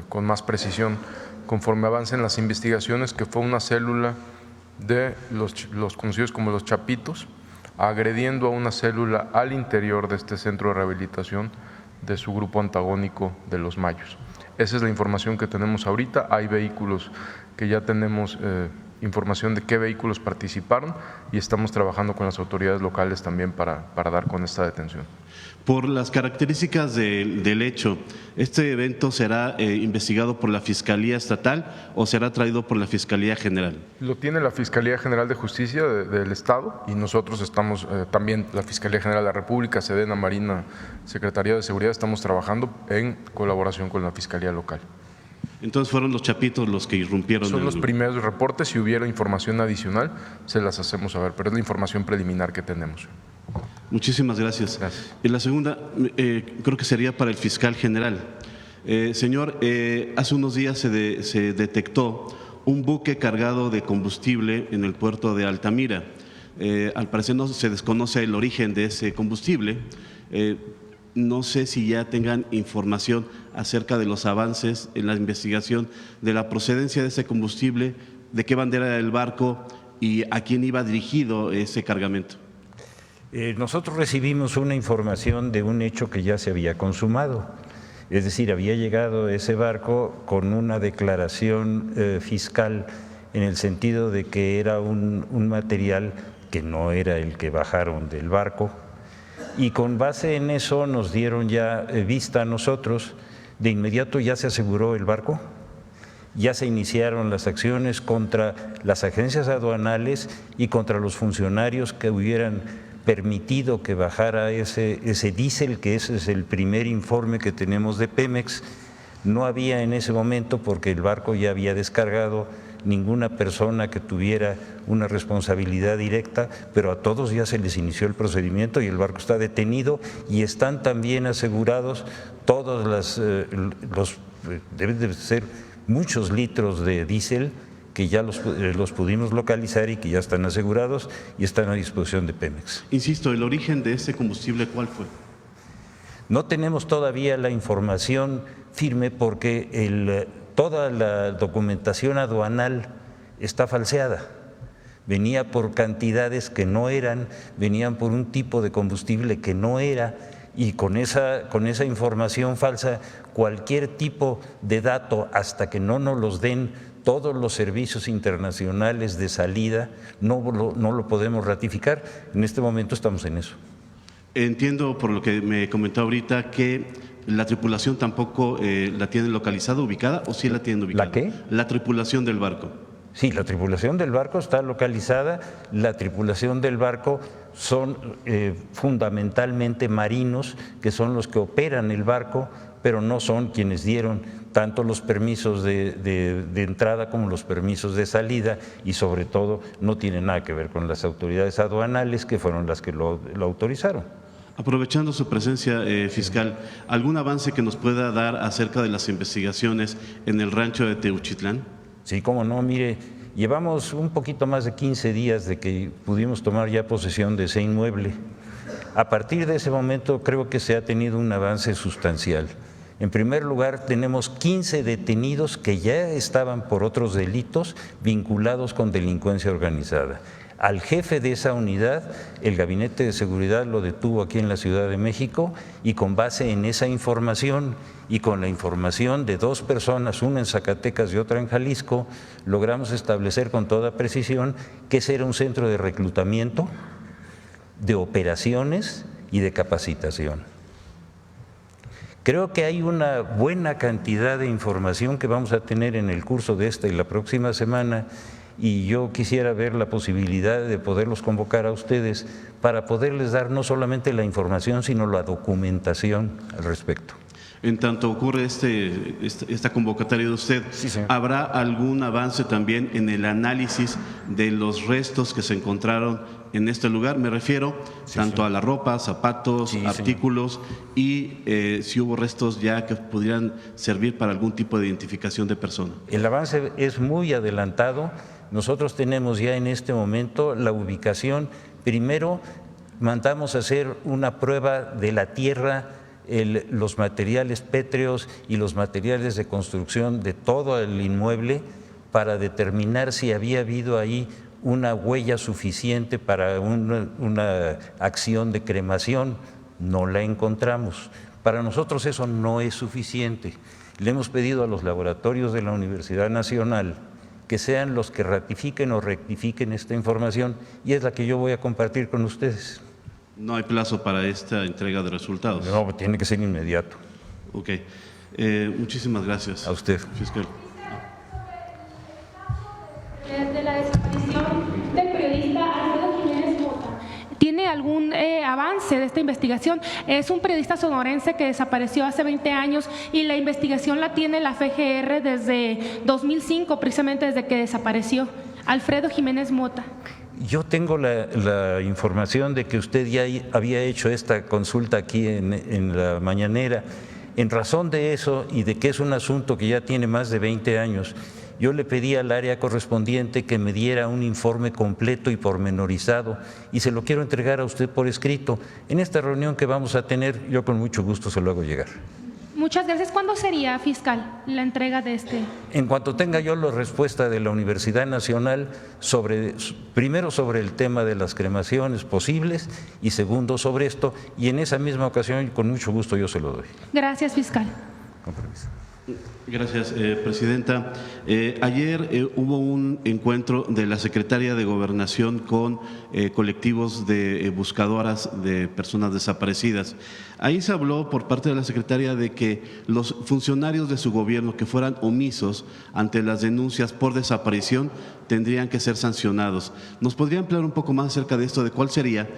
con más precisión conforme avancen las investigaciones, que fue una célula de los conocidos como los Chapitos, agrediendo a una célula al interior de este centro de rehabilitación de su grupo antagónico de los Mayos. Esa es la información que tenemos ahorita. Hay vehículos que ya tenemos información de qué vehículos participaron y estamos trabajando con las autoridades locales también para dar con esta detención. Por las características del hecho, ¿este evento será investigado por la Fiscalía Estatal o será traído por la Fiscalía General? Lo tiene la Fiscalía General de Justicia del Estado y nosotros estamos también, la Fiscalía General de la República, Sedena, Marina, Secretaría de Seguridad, estamos trabajando en colaboración con la Fiscalía local. Entonces fueron los Chapitos los que irrumpieron. Son los primeros reportes. Si hubiera información adicional, se las hacemos saber, pero es la información preliminar que tenemos. Muchísimas gracias. Gracias. Y la segunda, creo que sería para el fiscal general. Señor, hace unos días se detectó un buque cargado de combustible en el puerto de Altamira. Al parecer no se desconoce el origen de ese combustible. No sé si ya tengan información acerca de los avances en la investigación de la procedencia de ese combustible, de qué bandera era el barco y a quién iba dirigido ese cargamento. Nosotros recibimos una información de un hecho que ya se había consumado, es decir, había llegado ese barco con una declaración fiscal en el sentido de que era un material que no era el que bajaron del barco, y con base en eso nos dieron ya vista a nosotros. De inmediato ya se aseguró el barco, ya se iniciaron las acciones contra las agencias aduanales y contra los funcionarios que hubieran permitido que bajara ese diésel, que ese es el primer informe que tenemos de Pemex. No había en ese momento, porque el barco ya había descargado, ninguna persona que tuviera una responsabilidad directa, pero a todos ya se les inició el procedimiento y el barco está detenido y están también asegurados todos deben de ser muchos litros de diésel que ya los pudimos localizar y que ya están asegurados y están a disposición de Pemex. Insisto, ¿el origen de ese combustible cuál fue? No tenemos todavía la información firme porque toda la documentación aduanal está falseada. Venía por cantidades que no eran, venían por un tipo de combustible que no era, y con esa información falsa, cualquier tipo de dato, hasta que no nos los den todos los servicios internacionales de salida, no lo podemos ratificar. En este momento estamos en eso. Entiendo por lo que me comentó ahorita que la tripulación tampoco la tienen localizada, ubicada, ¿o sí la tienen ubicada? ¿La qué? La tripulación del barco. Sí, la tripulación del barco está localizada. La tripulación del barco son fundamentalmente marinos, que son los que operan el barco, pero no son quienes dieron tanto los permisos de entrada como los permisos de salida, y sobre todo no tiene nada que ver con las autoridades aduanales, que fueron las que lo autorizaron. Aprovechando su presencia, fiscal, ¿algún avance que nos pueda dar acerca de las investigaciones en el rancho de Teuchitlán? Sí, cómo no, mire, llevamos un poquito más de 15 días de que pudimos tomar ya posesión de ese inmueble. A partir de ese momento creo que se ha tenido un avance sustancial. En primer lugar, tenemos 15 detenidos que ya estaban por otros delitos vinculados con delincuencia organizada. Al jefe de esa unidad, el Gabinete de Seguridad lo detuvo aquí en la Ciudad de México, y con base en esa información y con la información de 2 personas, una en Zacatecas y otra en Jalisco, logramos establecer con toda precisión que ese era un centro de reclutamiento, de operaciones y de capacitación. Creo que hay una buena cantidad de información que vamos a tener en el curso de esta y la próxima semana, y yo quisiera ver la posibilidad de poderlos convocar a ustedes para poderles dar no solamente la información, sino la documentación al respecto. En tanto ocurre esta convocatoria de usted, Sí, señor. ¿habrá algún avance también en el análisis de los restos que se encontraron en este lugar? Me refiero tanto a la ropa, zapatos, Sí, artículos y si hubo restos ya que pudieran servir para algún tipo de identificación de persona. El avance es muy adelantado. Nosotros tenemos ya en este momento la ubicación. Primero mandamos a hacer una prueba de la tierra, los materiales pétreos y los materiales de construcción de todo el inmueble para determinar si había habido ahí una huella suficiente para una acción de cremación. No la encontramos. Para nosotros eso no es suficiente. Le hemos pedido a los laboratorios de la Universidad Nacional que sean los que ratifiquen o rectifiquen esta información y es la que yo voy a compartir con ustedes. No hay plazo para esta entrega de resultados. No, tiene que ser inmediato. Ok. Muchísimas gracias. A usted. Fiscal. De la desaparición del periodista Alfredo Jiménez Mota. ¿Tiene algún avance de esta investigación? Es un periodista sonorense que desapareció hace 20 años y la investigación la tiene la FGR desde 2005, precisamente desde que desapareció Alfredo Jiménez Mota. Yo tengo la información de que usted ya había hecho esta consulta aquí en la mañanera. En razón de eso y de que es un asunto que ya tiene más de 20 años, yo le pedí al área correspondiente que me diera un informe completo y pormenorizado y se lo quiero entregar a usted por escrito. En esta reunión que vamos a tener, yo con mucho gusto se lo hago llegar. Muchas gracias. ¿Cuándo sería, fiscal, la entrega de este? En cuanto tenga yo la respuesta de la Universidad Nacional primero sobre el tema de las cremaciones posibles y segundo sobre esto, y en esa misma ocasión con mucho gusto yo se lo doy. Gracias, fiscal. Con permiso. Gracias, Presidenta. Ayer hubo un encuentro de la Secretaría de Gobernación con colectivos de buscadoras de personas desaparecidas. Ahí se habló por parte de la Secretaría de que los funcionarios de su gobierno que fueran omisos ante las denuncias por desaparición tendrían que ser sancionados. ¿Nos podría ampliar un poco más acerca de esto, de cuál sería,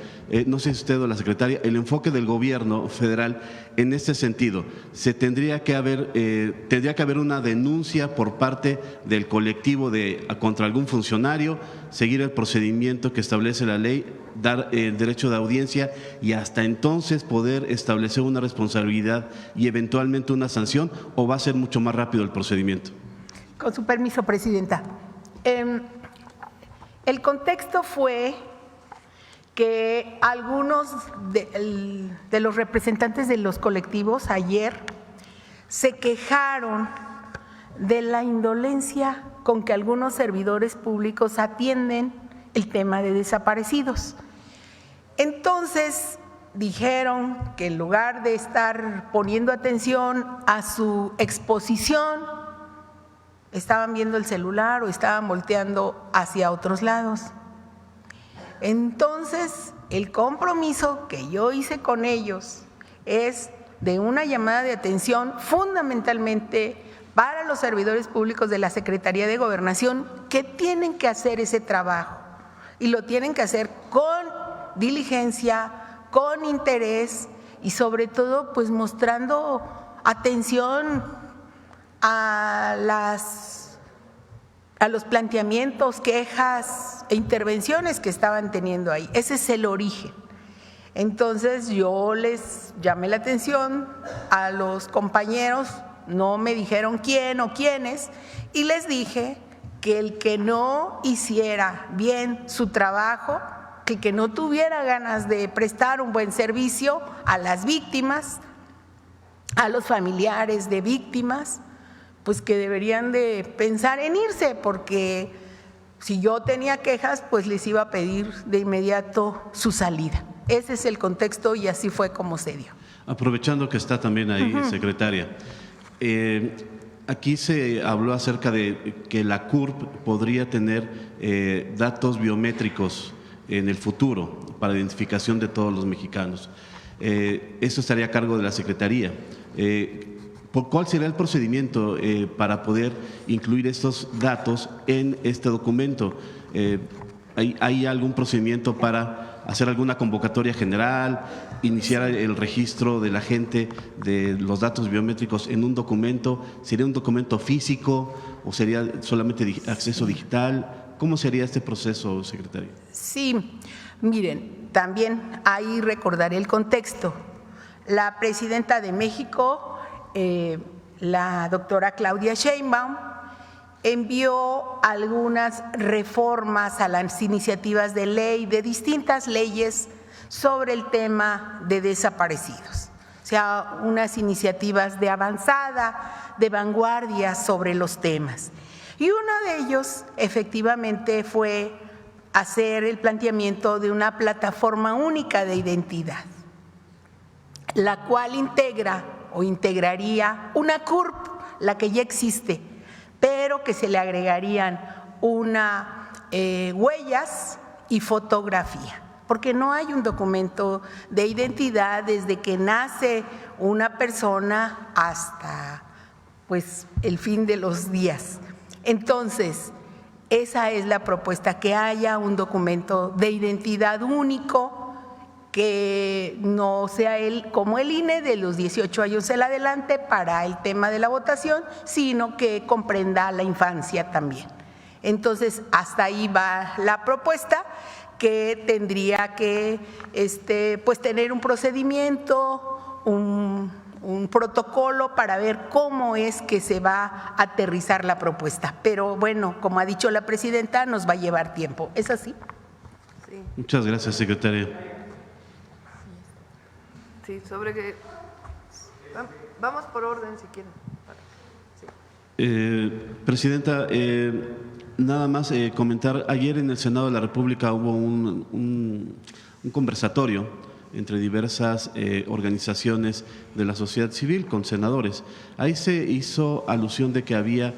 no sé si usted o la Secretaria, el enfoque del gobierno federal en este sentido? ¿Se tendría que haber una denuncia por parte del colectivo contra algún funcionario, seguir el procedimiento que establece la ley, dar el derecho de audiencia y hasta entonces poder establecer una responsabilidad y eventualmente una sanción, o va a ser mucho más rápido el procedimiento? Con su permiso, Presidenta. El contexto fue que algunos de los representantes de los colectivos ayer se quejaron de la indolencia con que algunos servidores públicos atienden el tema de desaparecidos. Entonces dijeron que en lugar de estar poniendo atención a su exposición, estaban viendo el celular o estaban volteando hacia otros lados. Entonces, el compromiso que yo hice con ellos es de una llamada de atención fundamentalmente para los servidores públicos de la Secretaría de Gobernación que tienen que hacer ese trabajo y lo tienen que hacer con diligencia, con interés y sobre todo pues mostrando atención a los planteamientos, quejas e intervenciones que estaban teniendo ahí. Ese es el origen. Entonces yo les llamé la atención a los compañeros, no me dijeron quién o quiénes, y les dije que el que no hiciera bien su trabajo, que el que no tuviera ganas de prestar un buen servicio a las víctimas, a los familiares de víctimas, pues que deberían de pensar en irse, porque si yo tenía quejas, pues les iba a pedir de inmediato su salida. Ese es el contexto y así fue como se dio. Aprovechando que está también ahí, secretaria, aquí se habló acerca de que la CURP podría tener datos biométricos en el futuro para identificación de todos los mexicanos. Eso estaría a cargo de la Secretaría. ¿Cuál será el procedimiento para poder incluir estos datos en este documento? ¿Hay algún procedimiento para hacer alguna convocatoria general, iniciar el registro de la gente de los datos biométricos en un documento. ¿Sería un documento físico o sería solamente acceso digital? ¿Cómo sería este proceso, secretario? Sí, miren, también ahí recordaré el contexto. La presidenta de México, la doctora Claudia Sheinbaum, envió algunas reformas a las iniciativas de ley de distintas leyes sobre el tema de desaparecidos. O sea, unas iniciativas de avanzada, de vanguardia sobre los temas. Y uno de ellos efectivamente fue hacer el planteamiento de una plataforma única de identidad, la cual integra o integraría una CURP, la que ya existe, pero que se le agregarían huellas y fotografía, porque no hay un documento de identidad desde que nace una persona hasta pues el fin de los días. Entonces, esa es la propuesta, que haya un documento de identidad único, que no sea como el INE de los 18 años en adelante para el tema de la votación, sino que comprenda la infancia también. Entonces, hasta ahí va la propuesta, que tendría que pues tener un procedimiento, un protocolo para ver cómo es que se va a aterrizar la propuesta. Pero bueno, como ha dicho la presidenta, nos va a llevar tiempo. ¿Es así? Sí. Muchas gracias, secretaria. Sí, sobre que… Vamos por orden si quieren. Sí. Presidenta, nada más comentar, ayer en el Senado de la República hubo un conversatorio entre diversas organizaciones de la sociedad civil con senadores. Ahí se hizo alusión de que había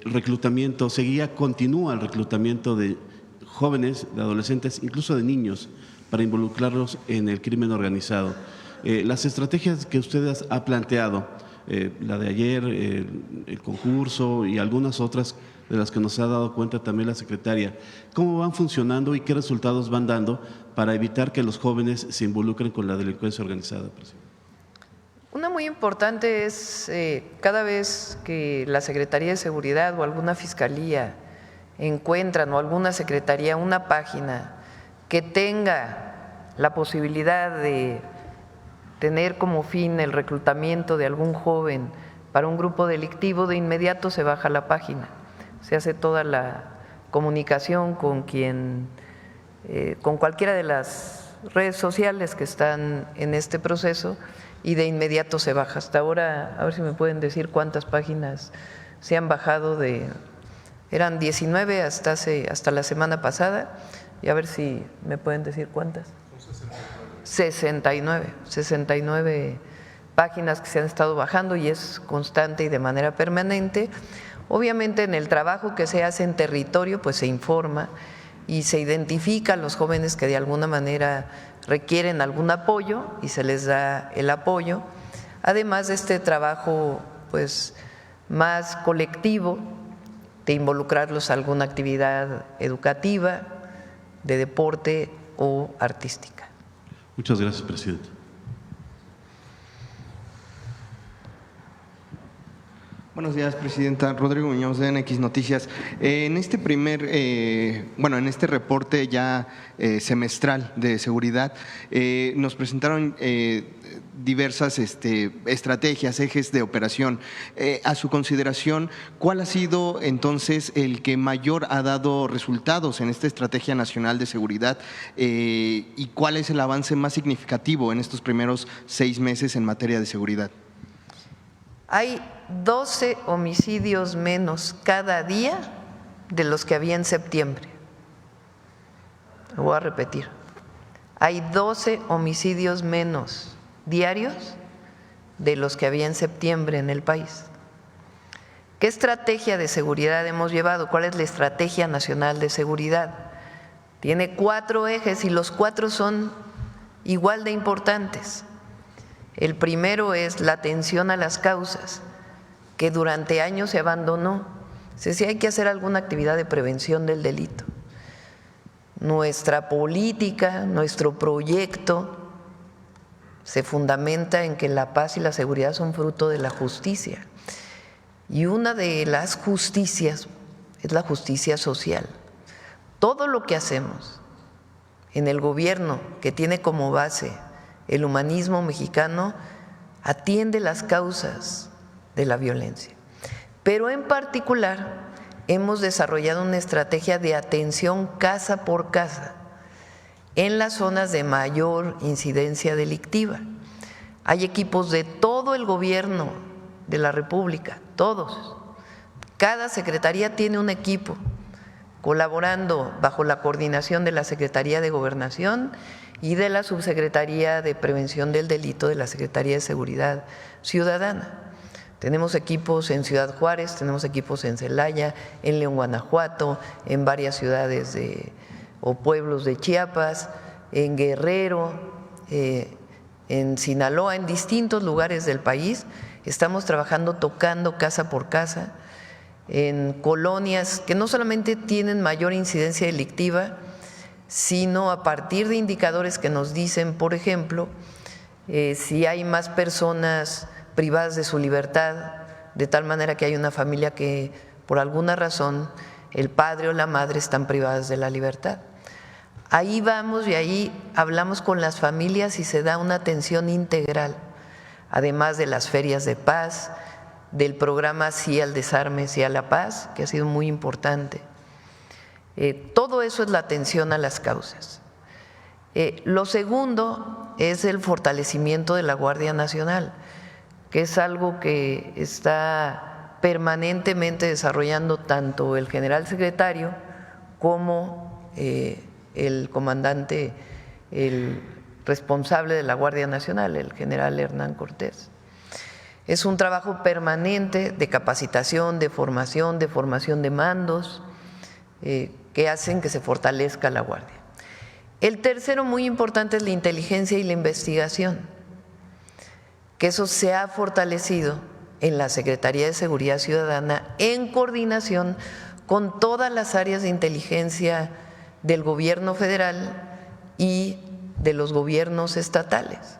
reclutamiento, continúa el reclutamiento de jóvenes, de adolescentes, incluso de niños, para involucrarlos en el crimen organizado. Las estrategias que usted ha planteado, la de ayer, el concurso y algunas otras de las que nos ha dado cuenta también la secretaria, ¿cómo van funcionando y qué resultados van dando para evitar que los jóvenes se involucren con la delincuencia organizada, presidente? Una muy importante es cada vez que la Secretaría de Seguridad o alguna fiscalía encuentran, o alguna secretaría, una página que tenga la posibilidad de tener como fin el reclutamiento de algún joven para un grupo delictivo, de inmediato se baja la página, se hace toda la comunicación con cualquiera de las redes sociales que están en este proceso, y de inmediato se baja. Hasta ahora, a ver si me pueden decir cuántas páginas se han bajado eran 19 hasta la semana pasada, y a ver si me pueden decir cuántas. 69 páginas que se han estado bajando, y es constante y de manera permanente. Obviamente, en el trabajo que se hace en territorio, pues se informa y se identifica a los jóvenes que de alguna manera requieren algún apoyo y se les da el apoyo. Además de este trabajo pues más colectivo, de involucrarlos a alguna actividad educativa, de deporte o artística. Muchas gracias, presidente. Buenos días, presidenta. Rodrigo Muñoz, de NX Noticias. En este en este reporte ya semestral de seguridad, nos presentaron diversas estrategias, ejes de operación. A su consideración, ¿cuál ha sido entonces el que mayor ha dado resultados en esta Estrategia Nacional de Seguridad y cuál es el avance más significativo en estos primeros 6 meses en materia de seguridad? Hay 12 homicidios menos cada día de los que había en septiembre. Lo voy a repetir. Hay 12 homicidios menos diarios de los que había en septiembre en el país. ¿Qué estrategia de seguridad hemos llevado? ¿Cuál es la Estrategia Nacional de Seguridad? Tiene 4 ejes y los 4 son igual de importantes. El primero es la atención a las causas, que durante años se abandonó. Si hay que hacer alguna actividad de prevención del delito. Nuestra política, nuestro proyecto se fundamenta en que la paz y la seguridad son fruto de la justicia. Y una de las justicias es la justicia social. Todo lo que hacemos en el gobierno, que tiene como base el humanismo mexicano, atiende las causas de la violencia. Pero en particular hemos desarrollado una estrategia de atención casa por casa en las zonas de mayor incidencia delictiva. Hay equipos de todo el gobierno de la República, todos. Cada secretaría tiene un equipo colaborando bajo la coordinación de la Secretaría de Gobernación y de la Subsecretaría de Prevención del Delito de la Secretaría de Seguridad Ciudadana. Tenemos equipos en Ciudad Juárez, tenemos equipos en Celaya, en León, Guanajuato, en varias ciudades o pueblos de Chiapas, en Guerrero, en Sinaloa, en distintos lugares del país. Estamos trabajando tocando casa por casa en colonias que no solamente tienen mayor incidencia delictiva, sino a partir de indicadores que nos dicen, por ejemplo, si hay más personas privadas de su libertad, de tal manera que hay una familia que por alguna razón el padre o la madre están privadas de la libertad. Ahí vamos y ahí hablamos con las familias y se da una atención integral, además de las ferias de paz, del programa Sí al Desarme, Sí a la Paz, que ha sido muy importante. Todo eso es la atención a las causas. Lo segundo es el fortalecimiento de la Guardia Nacional, que es algo que está permanentemente desarrollando tanto el general secretario como el comandante, el responsable de la Guardia Nacional, el general Hernán Cortés. Es un trabajo permanente de capacitación, de formación de mandos que hacen que se fortalezca la Guardia. El tercero muy importante es la inteligencia y la investigación, que eso se ha fortalecido en la Secretaría de Seguridad Ciudadana en coordinación con todas las áreas de inteligencia del gobierno federal y de los gobiernos estatales.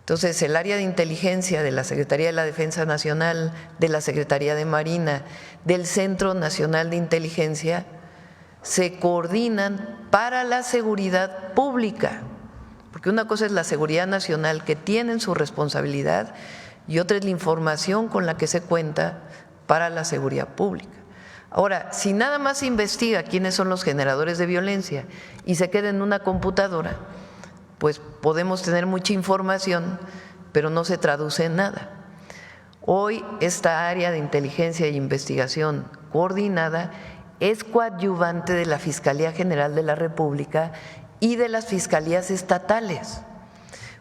Entonces, el área de inteligencia de la Secretaría de la Defensa Nacional, de la Secretaría de Marina, del Centro Nacional de Inteligencia, se coordinan para la seguridad pública, porque una cosa es la seguridad nacional, que tienen su responsabilidad, y otra es la información con la que se cuenta para la seguridad pública. Ahora, si nada más se investiga quiénes son los generadores de violencia y se queda en una computadora, pues podemos tener mucha información, pero no se traduce en nada. Hoy esta área de inteligencia e investigación coordinada es coadyuvante de la Fiscalía General de la República y de las fiscalías estatales,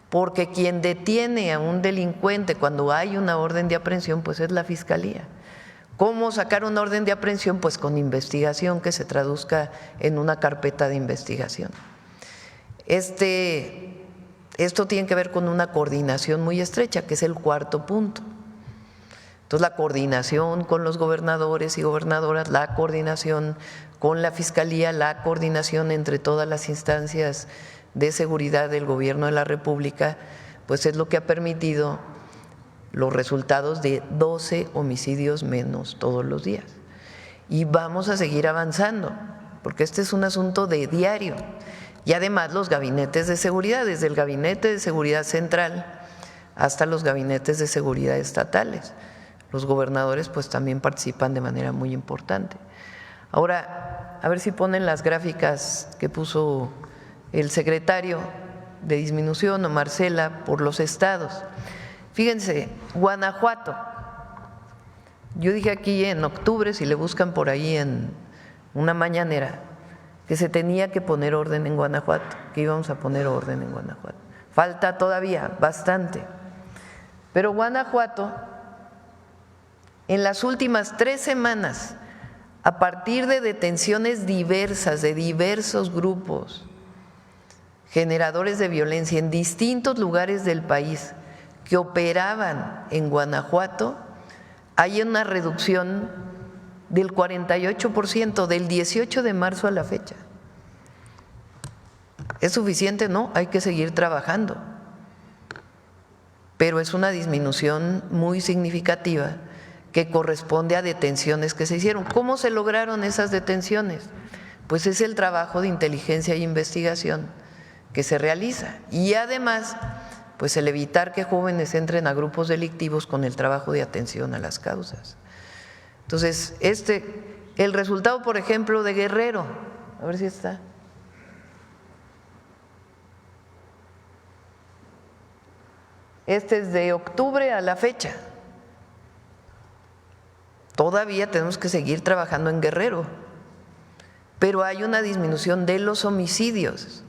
porque quien detiene a un delincuente cuando hay una orden de aprehensión, pues es la Fiscalía. ¿Cómo sacar una orden de aprehensión? Pues con investigación que se traduzca en una carpeta de investigación. Esto tiene que ver con una coordinación muy estrecha, que es el cuarto punto. Entonces, la coordinación con los gobernadores y gobernadoras, la coordinación con la Fiscalía, la coordinación entre todas las instancias de seguridad del Gobierno de la República, pues es lo que ha permitido los resultados de 12 homicidios menos todos los días. Y vamos a seguir avanzando, porque este es un asunto de diario. Y además los gabinetes de seguridad, desde el Gabinete de Seguridad Central hasta los gabinetes de seguridad estatales. Los gobernadores pues también participan de manera muy importante. Ahora, a ver si ponen las gráficas que puso el secretario de disminución o Marcela por los estados. Fíjense, Guanajuato, yo dije aquí en octubre, si le buscan por ahí en una mañanera, que se tenía que poner orden en Guanajuato, que íbamos a poner orden en Guanajuato. Falta todavía bastante. Pero Guanajuato, en las últimas 3 semanas, a partir de detenciones diversas de diversos grupos generadores de violencia en distintos lugares del país que operaban en Guanajuato, hay una reducción del 48% del 18 de marzo a la fecha. ¿Es suficiente? No, hay que seguir trabajando. Pero es una disminución muy significativa que corresponde a detenciones que se hicieron. ¿Cómo se lograron esas detenciones? Pues es el trabajo de inteligencia e investigación que se realiza. Y además, pues el evitar que jóvenes entren a grupos delictivos con el trabajo de atención a las causas. Entonces, el resultado, por ejemplo, de Guerrero, a ver si está. Este es de octubre a la fecha. Todavía tenemos que seguir trabajando en Guerrero, pero hay una disminución de los homicidios.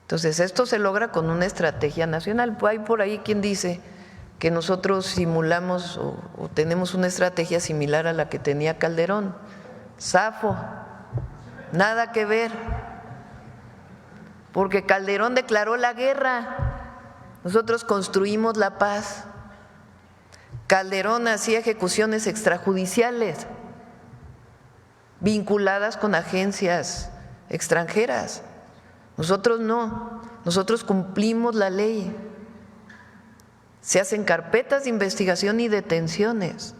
Entonces, esto se logra con una estrategia nacional. Hay por ahí quien dice que nosotros simulamos o tenemos una estrategia similar a la que tenía Calderón. Zafo, nada que ver, porque Calderón declaró la guerra, nosotros construimos la paz. Calderón hacía ejecuciones extrajudiciales vinculadas con agencias extranjeras. Nosotros no, nosotros cumplimos la ley. Se hacen carpetas de investigación y detenciones.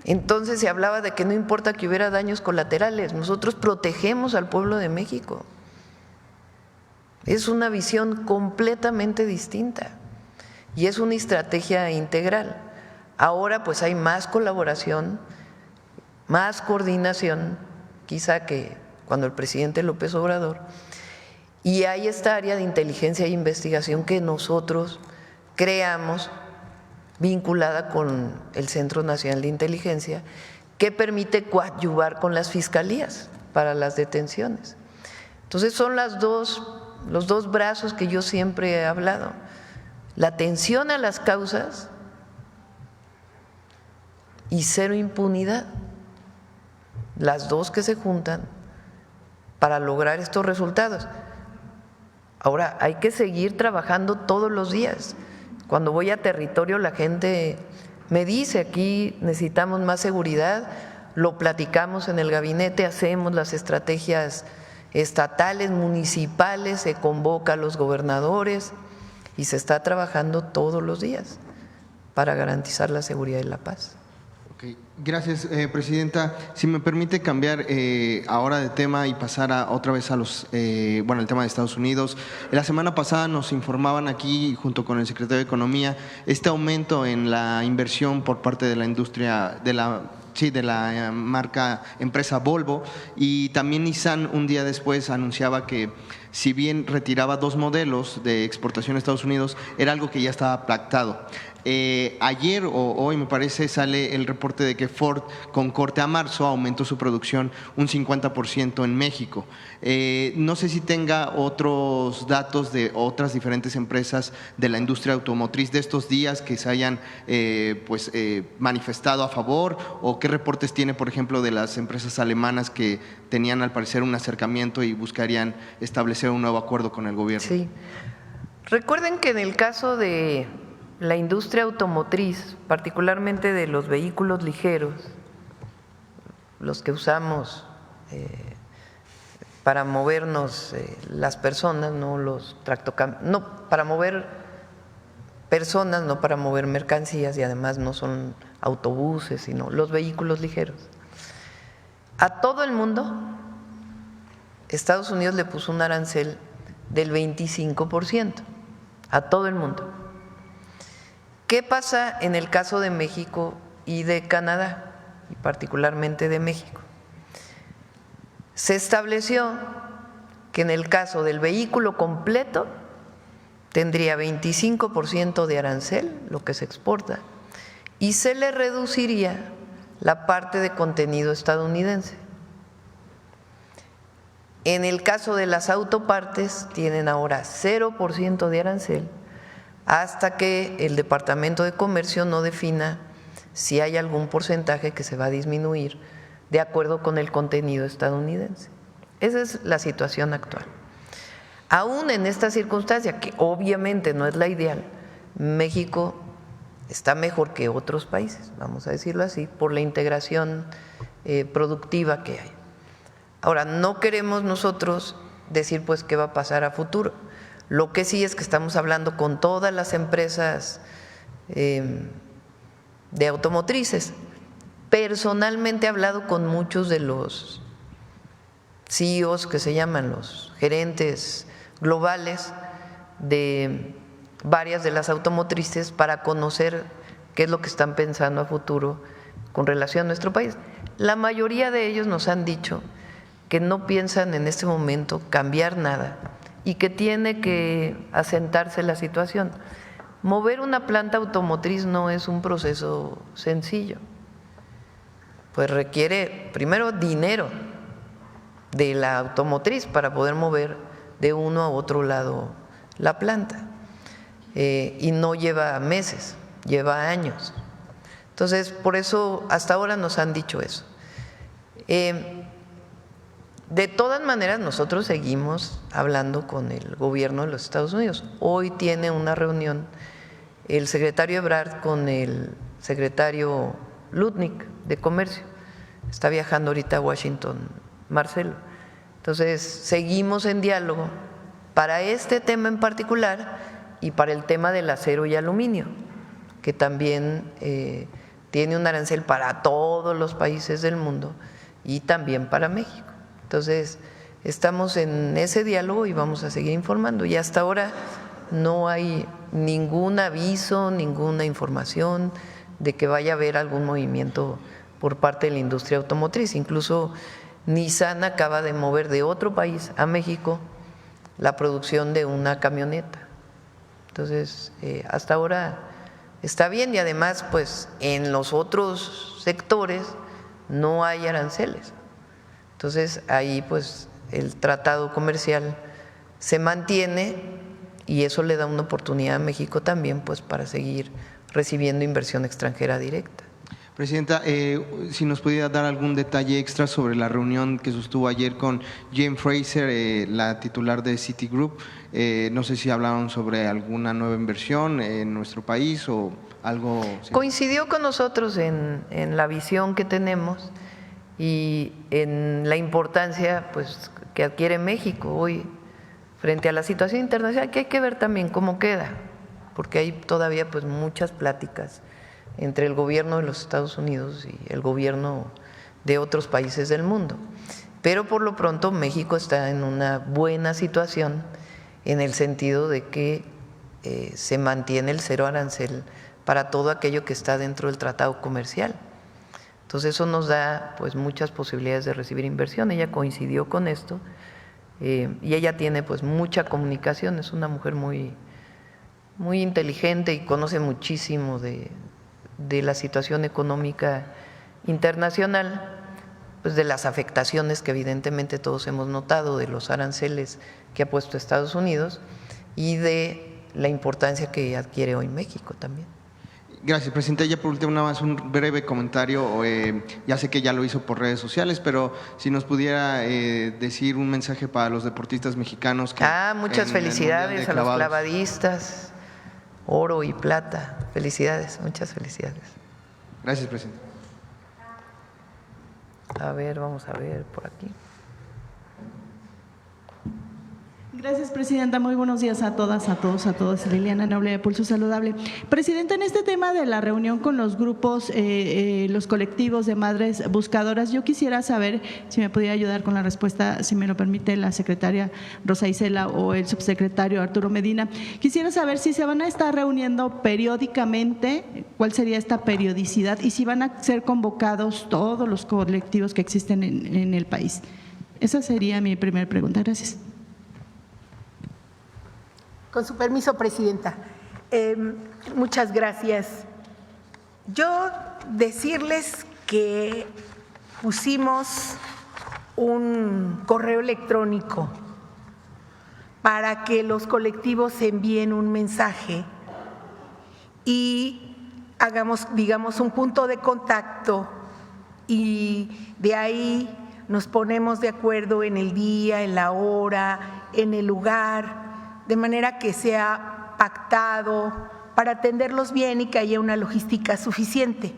Entonces se hablaba de que no importa que hubiera daños colaterales, nosotros protegemos al pueblo de México. Es una visión completamente distinta y es una estrategia integral. Ahora pues hay más colaboración, más coordinación, quizá que cuando el presidente López Obrador, y hay esta área de inteligencia e investigación que nosotros creamos vinculada con el Centro Nacional de Inteligencia, que permite coadyuvar con las fiscalías para las detenciones. Entonces son los dos brazos que yo siempre he hablado: la atención a las causas y cero impunidad, las dos que se juntan para lograr estos resultados. Ahora, hay que seguir trabajando todos los días. Cuando voy a territorio, la gente me dice: aquí necesitamos más seguridad, lo platicamos en el gabinete, hacemos las estrategias estatales, municipales, se convoca a los gobernadores y se está trabajando todos los días para garantizar la seguridad y la paz. Gracias, Presidenta. Si me permite cambiar ahora de tema y pasar otra vez a el tema de Estados Unidos. La semana pasada nos informaban aquí, junto con el secretario de Economía, este aumento en la inversión por parte de la industria, de la marca empresa Volvo, y también Nissan un día después anunciaba que si bien retiraba 2 modelos de exportación a Estados Unidos, era algo que ya estaba pactado. Ayer o hoy, me parece, sale el reporte de que Ford, con corte a marzo, aumentó su producción un 50% en México. No sé si tenga otros datos de otras diferentes empresas de la industria automotriz de estos días que se hayan manifestado a favor, o qué reportes tiene, por ejemplo, de las empresas alemanas que tenían al parecer un acercamiento y buscarían establecer un nuevo acuerdo con el gobierno. Sí. Recuerden que en el caso de la industria automotriz, particularmente de los vehículos ligeros, los que usamos para movernos las personas, no los tractocamiones, no para mover personas, no para mover mercancías, y además no son autobuses, sino los vehículos ligeros. A todo el mundo, Estados Unidos le puso un arancel del 25%, a todo el mundo. ¿Qué pasa en el caso de México y de Canadá, y particularmente de México? Se estableció que en el caso del vehículo completo tendría 25% de arancel, lo que se exporta, y se le reduciría la parte de contenido estadounidense. En el caso de las autopartes tienen ahora 0% de arancel, hasta que el Departamento de Comercio no defina si hay algún porcentaje que se va a disminuir de acuerdo con el contenido estadounidense. Esa es la situación actual. Aún en esta circunstancia, que obviamente no es la ideal, México está mejor que otros países, vamos a decirlo así, por la integración productiva que hay. Ahora, no queremos nosotros decir pues qué va a pasar a futuro. Lo que sí es que estamos hablando con todas las empresas de automotrices. Personalmente he hablado con muchos de los CEOs, que se llaman los gerentes globales de varias de las automotrices, para conocer qué es lo que están pensando a futuro con relación a nuestro país. La mayoría de ellos nos han dicho que no piensan en este momento cambiar nada y que tiene que asentarse la situación. Mover una planta automotriz no es un proceso sencillo, pues requiere primero dinero de la automotriz para poder mover de uno a otro lado la planta, y no lleva meses, lleva años. Entonces, por eso hasta ahora nos han dicho eso. De todas maneras, nosotros seguimos hablando con el gobierno de los Estados Unidos. Hoy tiene una reunión el secretario Ebrard con el secretario Lutnick de Comercio. Está viajando ahorita a Washington, Marcelo. Entonces, seguimos en diálogo para este tema en particular y para el tema del acero y aluminio, que también tiene un arancel para todos los países del mundo y también para México. Entonces, estamos en ese diálogo y vamos a seguir informando. Y hasta ahora no hay ningún aviso, ninguna información de que vaya a haber algún movimiento por parte de la industria automotriz. Incluso Nissan acaba de mover de otro país a México la producción de una camioneta. Entonces, hasta ahora está bien, y además, pues en los otros sectores no hay aranceles. Entonces, ahí pues el tratado comercial se mantiene y eso le da una oportunidad a México también pues para seguir recibiendo inversión extranjera directa. Presidenta, si nos pudiera dar algún detalle extra sobre la reunión que sostuvo ayer con Jane Fraser, la titular de Citigroup. No sé si hablaron sobre alguna nueva inversión en nuestro país o algo. ¿Sí? Coincidió con nosotros en la visión que tenemos y en la importancia pues que adquiere México hoy frente a la situación internacional, que hay que ver también cómo queda, porque hay todavía pues muchas pláticas entre el gobierno de los Estados Unidos y el gobierno de otros países del mundo. Pero por lo pronto México está en una buena situación en el sentido de que se mantiene el cero arancel para todo aquello que está dentro del tratado comercial. Entonces eso nos da pues muchas posibilidades de recibir inversión. Ella coincidió con esto y ella tiene pues mucha comunicación, es una mujer muy inteligente y conoce muchísimo de la situación económica internacional, pues de las afectaciones que evidentemente todos hemos notado de los aranceles que ha puesto Estados Unidos y de la importancia que adquiere hoy México también. Gracias, presidenta. Ya por último, nada más un breve comentario. Ya sé que ya lo hizo por redes sociales, pero si nos pudiera decir un mensaje para los deportistas mexicanos. Muchas felicidades a los clavadistas, oro y plata. Felicidades, muchas felicidades. Gracias, presidenta. A ver, vamos a ver por aquí. Gracias, presidenta. Muy buenos días a todas, a todos. Liliana Noble de Pulso Saludable. Presidenta, en este tema de la reunión con los grupos, los colectivos de madres buscadoras, yo quisiera saber si me podría ayudar con la respuesta, si me lo permite la secretaria Rosa Isela o el subsecretario Arturo Medina. Quisiera saber si se van a estar reuniendo periódicamente, cuál sería esta periodicidad y si van a ser convocados todos los colectivos que existen en el país. Esa sería mi primera pregunta. Gracias. Con su permiso, presidenta. Muchas gracias. Yo decirles que pusimos un correo electrónico para que los colectivos envíen un mensaje y hagamos, digamos, un punto de contacto y de ahí nos ponemos de acuerdo en el día, en la hora, en el lugar, de manera que sea pactado para atenderlos bien y que haya una logística suficiente.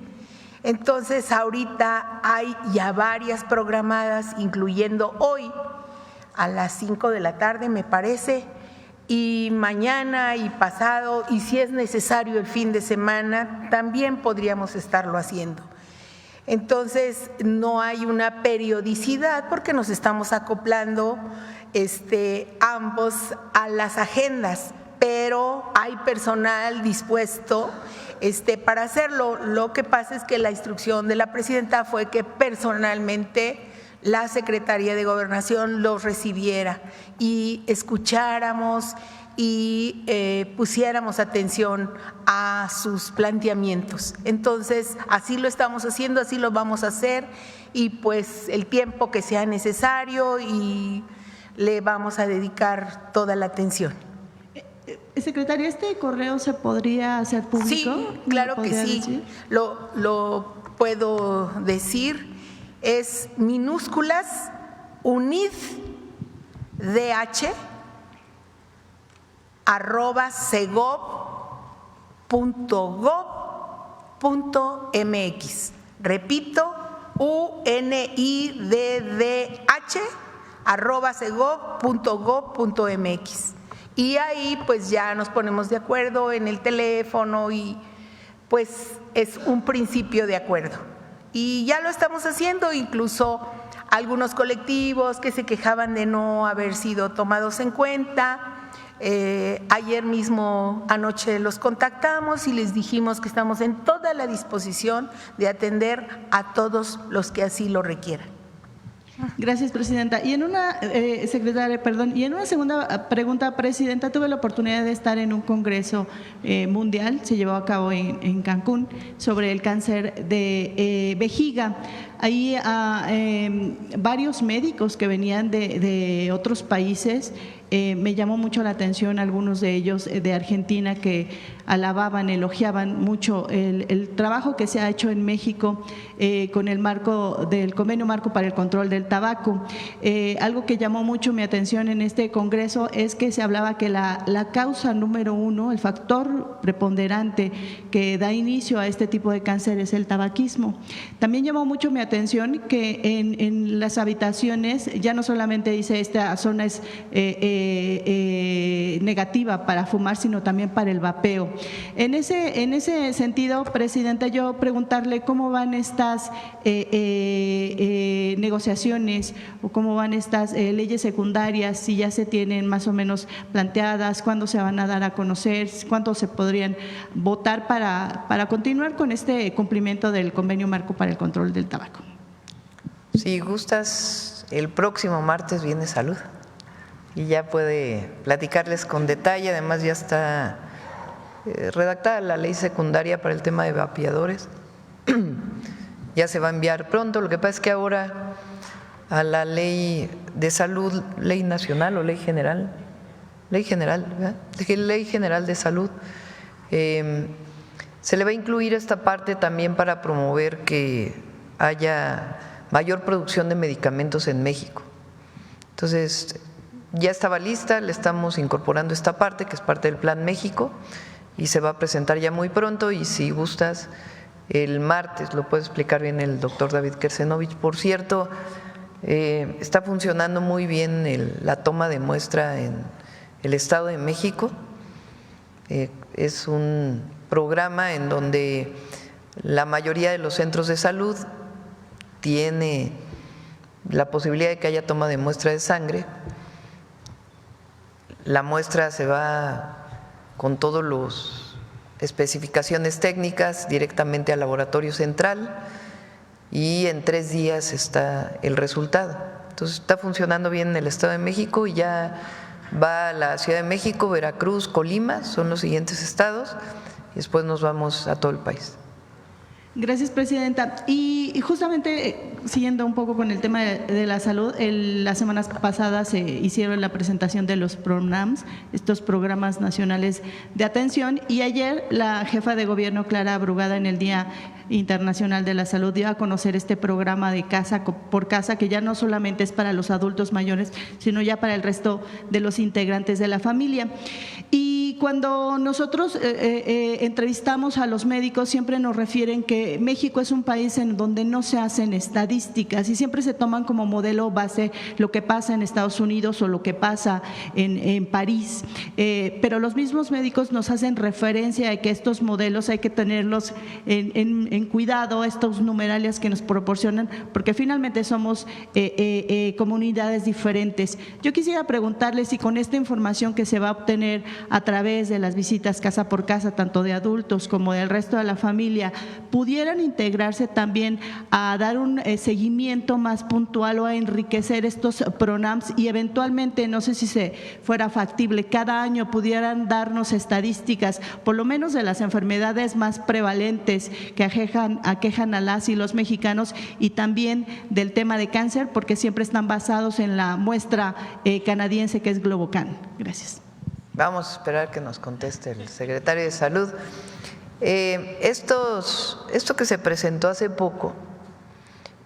Entonces, ahorita hay ya varias programadas, incluyendo hoy a las 5 de la tarde, me parece, y mañana y pasado, y si es necesario el fin de semana, también podríamos estarlo haciendo. Entonces, no hay una periodicidad porque nos estamos acoplando ambos a las agendas, pero hay personal dispuesto para hacerlo. Lo que pasa es que la instrucción de la presidenta fue que personalmente la Secretaría de Gobernación los recibiera y escucháramos y pusiéramos atención a sus planteamientos. Entonces, así lo estamos haciendo, así lo vamos a hacer, y pues el tiempo que sea necesario, y le vamos a dedicar toda la atención. Secretaria, ¿este correo se podría hacer público? Sí, claro que sí. Lo puedo decir. Es minúsculas unidh@segov.gov.mx. Repito, unidh@segov.gov.mx. Y ahí pues ya nos ponemos de acuerdo en el teléfono y pues es un principio de acuerdo. Y ya lo estamos haciendo, incluso algunos colectivos que se quejaban de no haber sido tomados en cuenta. Ayer mismo, anoche, los contactamos y les dijimos que estamos en toda la disposición de atender a todos los que así lo requieran. Gracias, presidenta. Y en una segunda pregunta, presidenta, tuve la oportunidad de estar en un congreso mundial, se llevó a cabo en Cancún, sobre el cáncer de vejiga. Ahí varios médicos que venían de otros países, me llamó mucho la atención algunos de ellos de Argentina, que alababan, elogiaban mucho el trabajo que se ha hecho en México con el marco del Convenio Marco para el Control del Tabaco. Algo que llamó mucho mi atención en este congreso es que se hablaba que la causa número uno, el factor preponderante que da inicio a este tipo de cáncer es el tabaquismo. También llamó mucho mi atención que en las habitaciones ya no solamente dice esta zona es negativa para fumar, sino también para el vapeo. En ese sentido, presidenta, yo preguntarle cómo van estas negociaciones o cómo van estas leyes secundarias, si ya se tienen más o menos planteadas, cuándo se van a dar a conocer, cuánto se podrían votar para continuar con este cumplimiento del Convenio Marco para el Control del Tabaco. Si gustas, el próximo martes viene Salud y ya puede platicarles con detalle. Además ya está redactada la ley secundaria para el tema de vapeadores. Ya se va a enviar pronto. Lo que pasa es que ahora a la ley de salud, ley nacional o ley general, ¿verdad? Ley general de salud, se le va a incluir esta parte también para promover que haya mayor producción de medicamentos en México. Entonces, ya estaba lista, le estamos incorporando esta parte, que es parte del Plan México, y se va a presentar ya muy pronto. Y si gustas, el martes lo puede explicar bien el doctor David Kersenovich. Por cierto, está funcionando muy bien la toma de muestra en el Estado de México. Es un programa en donde la mayoría de los centros de salud tiene la posibilidad de que haya toma de muestra de sangre. La muestra se va con todas las especificaciones técnicas directamente al laboratorio central y en 3 días está el resultado. Entonces está funcionando bien en el Estado de México y ya va a la Ciudad de México, Veracruz, Colima, son los siguientes estados, y después nos vamos a todo el país. Gracias, presidenta. Y justamente siguiendo un poco con el tema de la salud, las semanas pasadas se hicieron la presentación de los PRONAMS, estos programas nacionales de atención, y ayer la jefa de gobierno, Clara Brugada, en el Día Internacional de la Salud, dio a conocer este programa de casa por casa, que ya no solamente es para los adultos mayores, sino ya para el resto de los integrantes de la familia. Y cuando nosotros entrevistamos a los médicos, siempre nos refieren que México es un país en donde no se hacen estadísticas y siempre se toman como modelo base lo que pasa en Estados Unidos o lo que pasa en París. Pero los mismos médicos nos hacen referencia a que estos modelos hay que tenerlos en cuidado, estos numerales que nos proporcionan, porque finalmente somos comunidades diferentes. Yo quisiera preguntarle si con esta información que se va a obtener a través de las visitas casa por casa, tanto de adultos como del resto de la familia, pudieran integrarse también a dar un seguimiento más puntual o a enriquecer estos PRONAMs y eventualmente, no sé si se fuera factible, cada año pudieran darnos estadísticas, por lo menos de las enfermedades más prevalentes que aquejan a las y los mexicanos y también del tema de cáncer, porque siempre están basados en la muestra canadiense que es Globocan. Gracias. Vamos a esperar que nos conteste el secretario de Salud. Esto que se presentó hace poco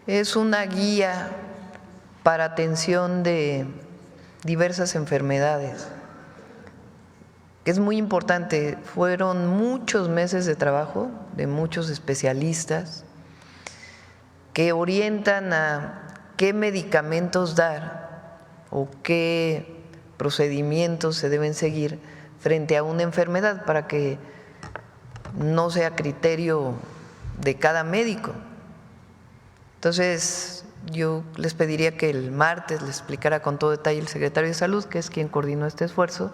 es una guía para atención de diversas enfermedades, que es muy importante. Fueron muchos meses de trabajo de muchos especialistas que orientan a qué medicamentos dar o qué procedimientos se deben seguir frente a una enfermedad para que no sea criterio de cada médico. Entonces, yo les pediría que el martes les explicara con todo detalle el secretario de Salud, que es quien coordinó este esfuerzo,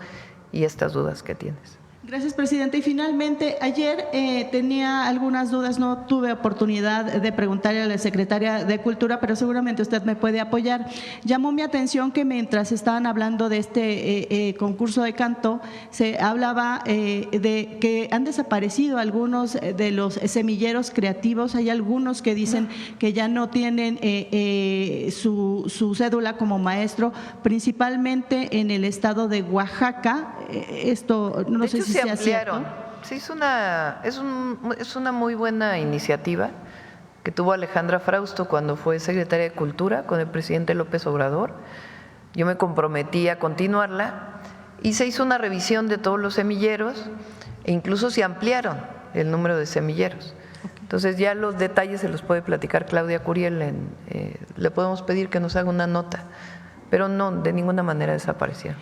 y estas dudas que tienes. Gracias, presidente. Y finalmente, ayer tenía algunas dudas, no tuve oportunidad de preguntarle a la secretaria de Cultura, pero seguramente usted me puede apoyar. Llamó mi atención que mientras estaban hablando de este concurso de canto, se hablaba de que han desaparecido algunos de los semilleros creativos. Hay algunos que dicen que ya no tienen su cédula como maestro, principalmente en el estado de Oaxaca. Esto no sé si se ampliaron. Sí, es una muy buena iniciativa que tuvo Alejandra Frausto cuando fue secretaria de Cultura con el presidente López Obrador. Yo me comprometí a continuarla y se hizo una revisión de todos los semilleros e incluso se ampliaron el número de semilleros. Entonces ya los detalles se los puede platicar Claudia Curiel, le podemos pedir que nos haga una nota, pero no, de ninguna manera desaparecieron.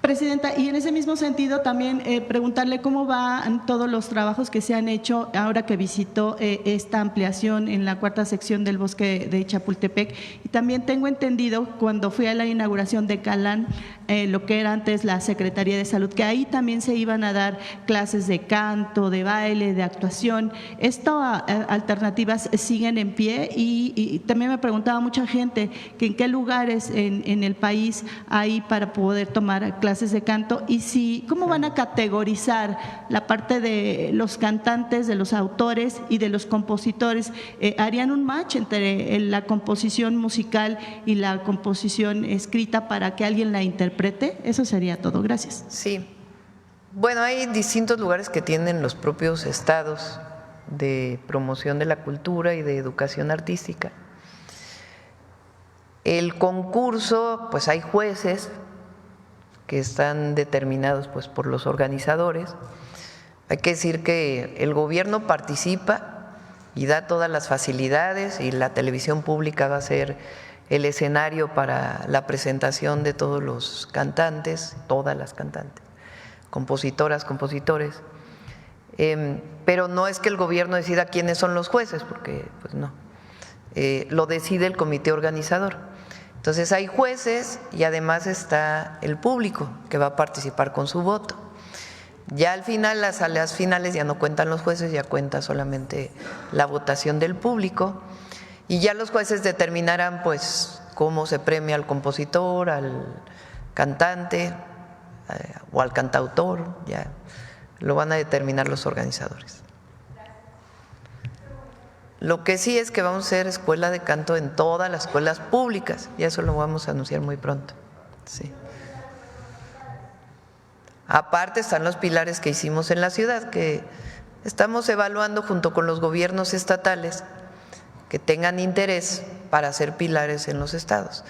Presidenta, y en ese mismo sentido también preguntarle cómo van todos los trabajos que se han hecho ahora que visitó esta ampliación en la cuarta sección del bosque de Chapultepec. Y también tengo entendido cuando fui a la inauguración de Calán, lo que era antes la Secretaría de Salud, que ahí también se iban a dar clases de canto, de baile, de actuación. ¿Estas alternativas siguen en pie? Y también me preguntaba mucha gente que en qué lugares en el país hay para poder tomar clases de canto y cómo van a categorizar la parte de los cantantes, de los autores y de los compositores. ¿Harían un match entre la composición musical y la composición escrita para que alguien la interprete? Eso sería todo. Gracias. Sí. Bueno, hay distintos lugares que tienen los propios estados de promoción de la cultura y de educación artística. El concurso, pues hay jueces que están determinados pues por los organizadores. Hay que decir que el gobierno participa y da todas las facilidades y la televisión pública va a ser el escenario para la presentación de todos los cantantes, todas las cantantes, compositoras, compositores. Pero no es que el gobierno decida quiénes son los jueces, porque pues no, lo decide el comité organizador. Entonces hay jueces y además está el público que va a participar con su voto. Ya al final, las salidas finales ya no cuentan los jueces, ya cuenta solamente la votación del público y ya los jueces determinarán pues cómo se premia al compositor, al cantante o al cantautor, ya lo van a determinar los organizadores. Lo que sí es que vamos a hacer escuela de canto en todas las escuelas públicas y eso lo vamos a anunciar muy pronto. Sí. Aparte están los pilares que hicimos en la ciudad, que estamos evaluando junto con los gobiernos estatales que tengan interés para hacer pilares en los estados.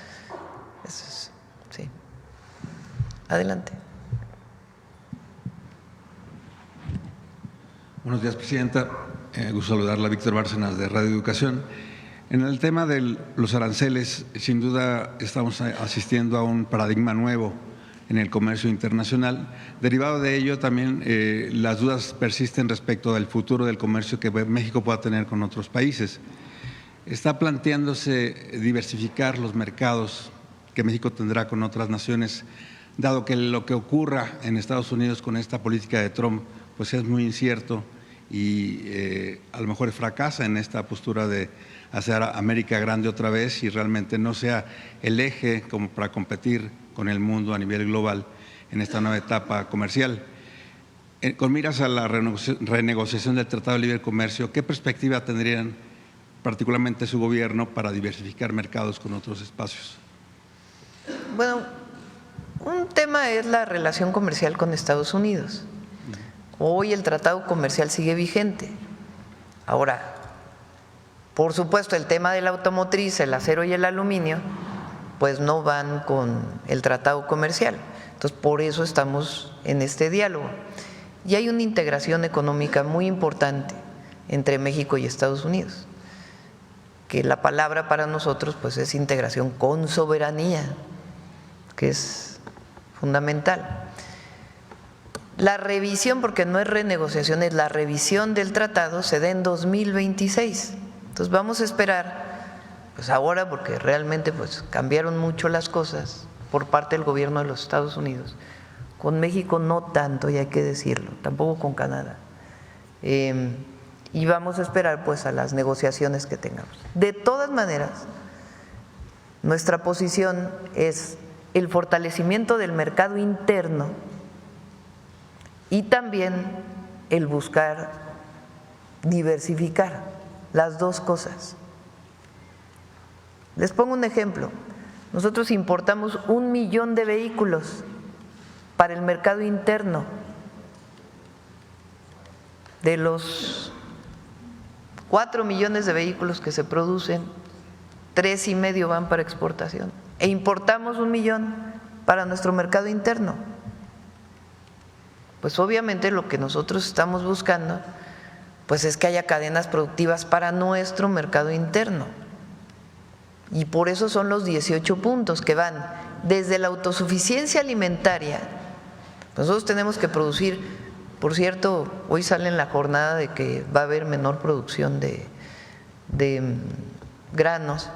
Eso es, sí. Adelante. Buenos días, Presidenta. Gusto saludarla, Víctor Bárcenas, de Radio Educación. En el tema de los aranceles, sin duda estamos asistiendo a un paradigma nuevo en el comercio internacional. Derivado de ello, también las dudas persisten respecto del futuro del comercio que México pueda tener con otros países. Está planteándose diversificar los mercados que México tendrá con otras naciones, dado que lo que ocurra en Estados Unidos con esta política de Trump pues es muy incierto y a lo mejor fracasa en esta postura de hacer a América grande otra vez y realmente no sea el eje como para competir con el mundo a nivel global en esta nueva etapa comercial. Con miras a la renegociación del Tratado de Libre Comercio, ¿qué perspectiva tendrían particularmente su gobierno para diversificar mercados con otros espacios? Bueno, un tema es la relación comercial con Estados Unidos. Hoy el tratado comercial sigue vigente. Ahora, por supuesto, el tema de la automotriz, el acero y el aluminio, pues no van con el tratado comercial. Entonces, por eso estamos en este diálogo. Y hay una integración económica muy importante entre México y Estados Unidos, que la palabra para nosotros pues es integración con soberanía, que es fundamental. La revisión, porque no es renegociación, es la revisión del tratado, se da en 2026. Entonces vamos a esperar, pues ahora, porque realmente pues cambiaron mucho las cosas por parte del gobierno de los Estados Unidos. Con México no tanto, y hay que decirlo, tampoco con Canadá. Y vamos a esperar pues a las negociaciones que tengamos. De todas maneras, nuestra posición es el fortalecimiento del mercado interno y también el buscar diversificar las dos cosas. Les pongo un ejemplo. Nosotros importamos 1 millón de vehículos para el mercado interno. De los 4 millones de vehículos que se producen, 3,5 van para exportación. E importamos 1 millón para nuestro mercado interno. Pues obviamente lo que nosotros estamos buscando pues es que haya cadenas productivas para nuestro mercado interno. Y por eso son los 18 puntos que van desde la autosuficiencia alimentaria. Nosotros tenemos que producir, por cierto, hoy sale en la jornada de que va a haber menor producción de granos.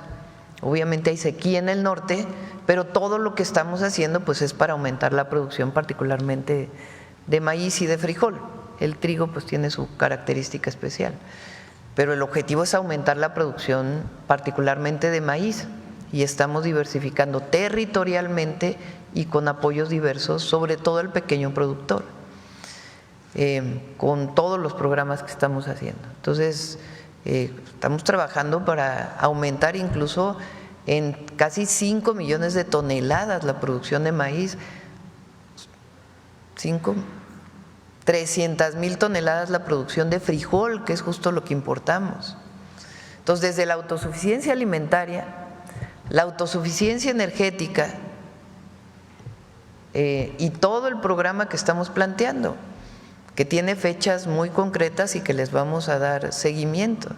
Obviamente hay sequía en el norte, pero todo lo que estamos haciendo pues es para aumentar la producción, particularmente de maíz y de frijol. El trigo pues tiene su característica especial, pero el objetivo es aumentar la producción particularmente de maíz y estamos diversificando territorialmente y con apoyos diversos, sobre todo al pequeño productor, con todos los programas que estamos haciendo. Entonces, estamos trabajando para aumentar incluso en casi 5 millones de toneladas la producción de maíz, 300,000 toneladas la producción de frijol, que es justo lo que importamos. Entonces, desde la autosuficiencia alimentaria, la autosuficiencia energética y todo el programa que estamos planteando, que tiene fechas muy concretas y que les vamos a dar seguimiento.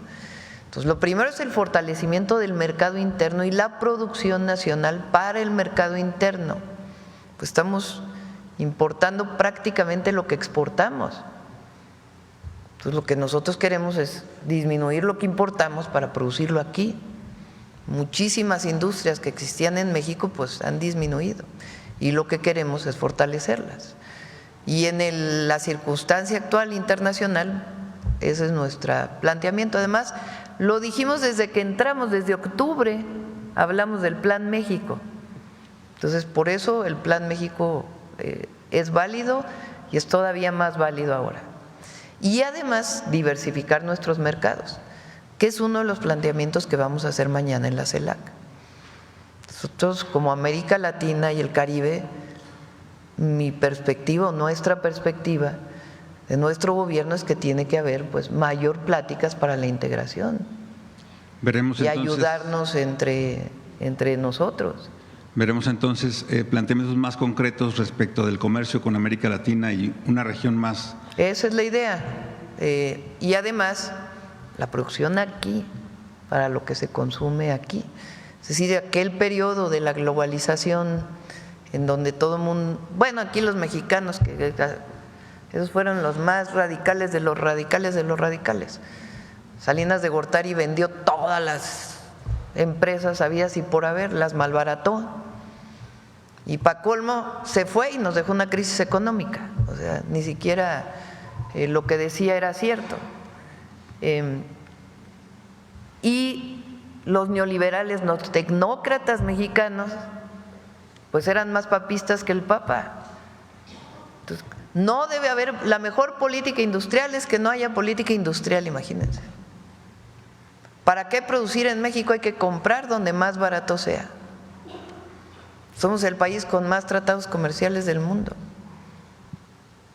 Entonces, lo primero es el fortalecimiento del mercado interno y la producción nacional para el mercado interno. Pues estamos importando prácticamente lo que exportamos. Entonces, lo que nosotros queremos es disminuir lo que importamos para producirlo aquí. Muchísimas industrias que existían en México pues han disminuido y lo que queremos es fortalecerlas. Y en la circunstancia actual internacional, ese es nuestro planteamiento. Además, lo dijimos desde que entramos, desde octubre, hablamos del Plan México. Entonces, por eso el Plan México es válido y es todavía más válido ahora. Y además, diversificar nuestros mercados, que es uno de los planteamientos que vamos a hacer mañana en la CELAC. Nosotros, como América Latina y el Caribe, mi perspectiva o nuestra perspectiva de nuestro gobierno es que tiene que haber pues mayor pláticas para la integración. Veremos y entonces, ayudarnos entre nosotros. Veremos entonces planteamientos más concretos respecto del comercio con América Latina y una región más. Esa es la idea. y además la producción aquí, para lo que se consume aquí. Es decir, aquel periodo de la globalización en donde todo el mundo, bueno, aquí los mexicanos, que esos fueron los más radicales de los radicales de los radicales. Salinas de Gortari vendió todas las empresas habidas y por haber, las malbarató. Y pa' colmo se fue y nos dejó una crisis económica. O sea, ni siquiera lo que decía era cierto. Y los neoliberales, los tecnócratas mexicanos, pues eran más papistas que el Papa. Entonces, no debe haber, la mejor política industrial es que no haya política industrial, imagínense. ¿Para qué producir en México? Hay que comprar donde más barato sea. Somos el país con más tratados comerciales del mundo.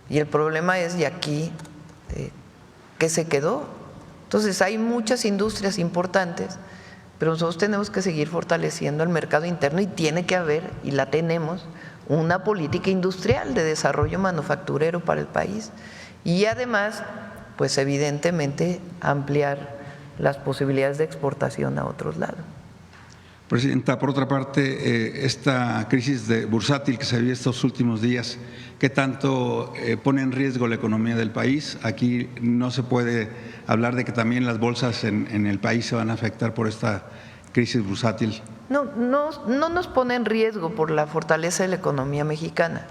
Y el problema es, ¿y aquí qué se quedó? Entonces hay muchas industrias importantes, pero nosotros tenemos que seguir fortaleciendo el mercado interno y tiene que haber, y la tenemos, una política industrial de desarrollo manufacturero para el país. Y además, pues evidentemente ampliar las posibilidades de exportación a otros lados. Presidenta, por otra parte, esta crisis bursátil que se vive estos últimos días, ¿qué tanto pone en riesgo la economía del país? Aquí no se puede hablar de que también las bolsas en el país se van a afectar por esta crisis bursátil. No nos pone en riesgo por la fortaleza de la economía mexicana.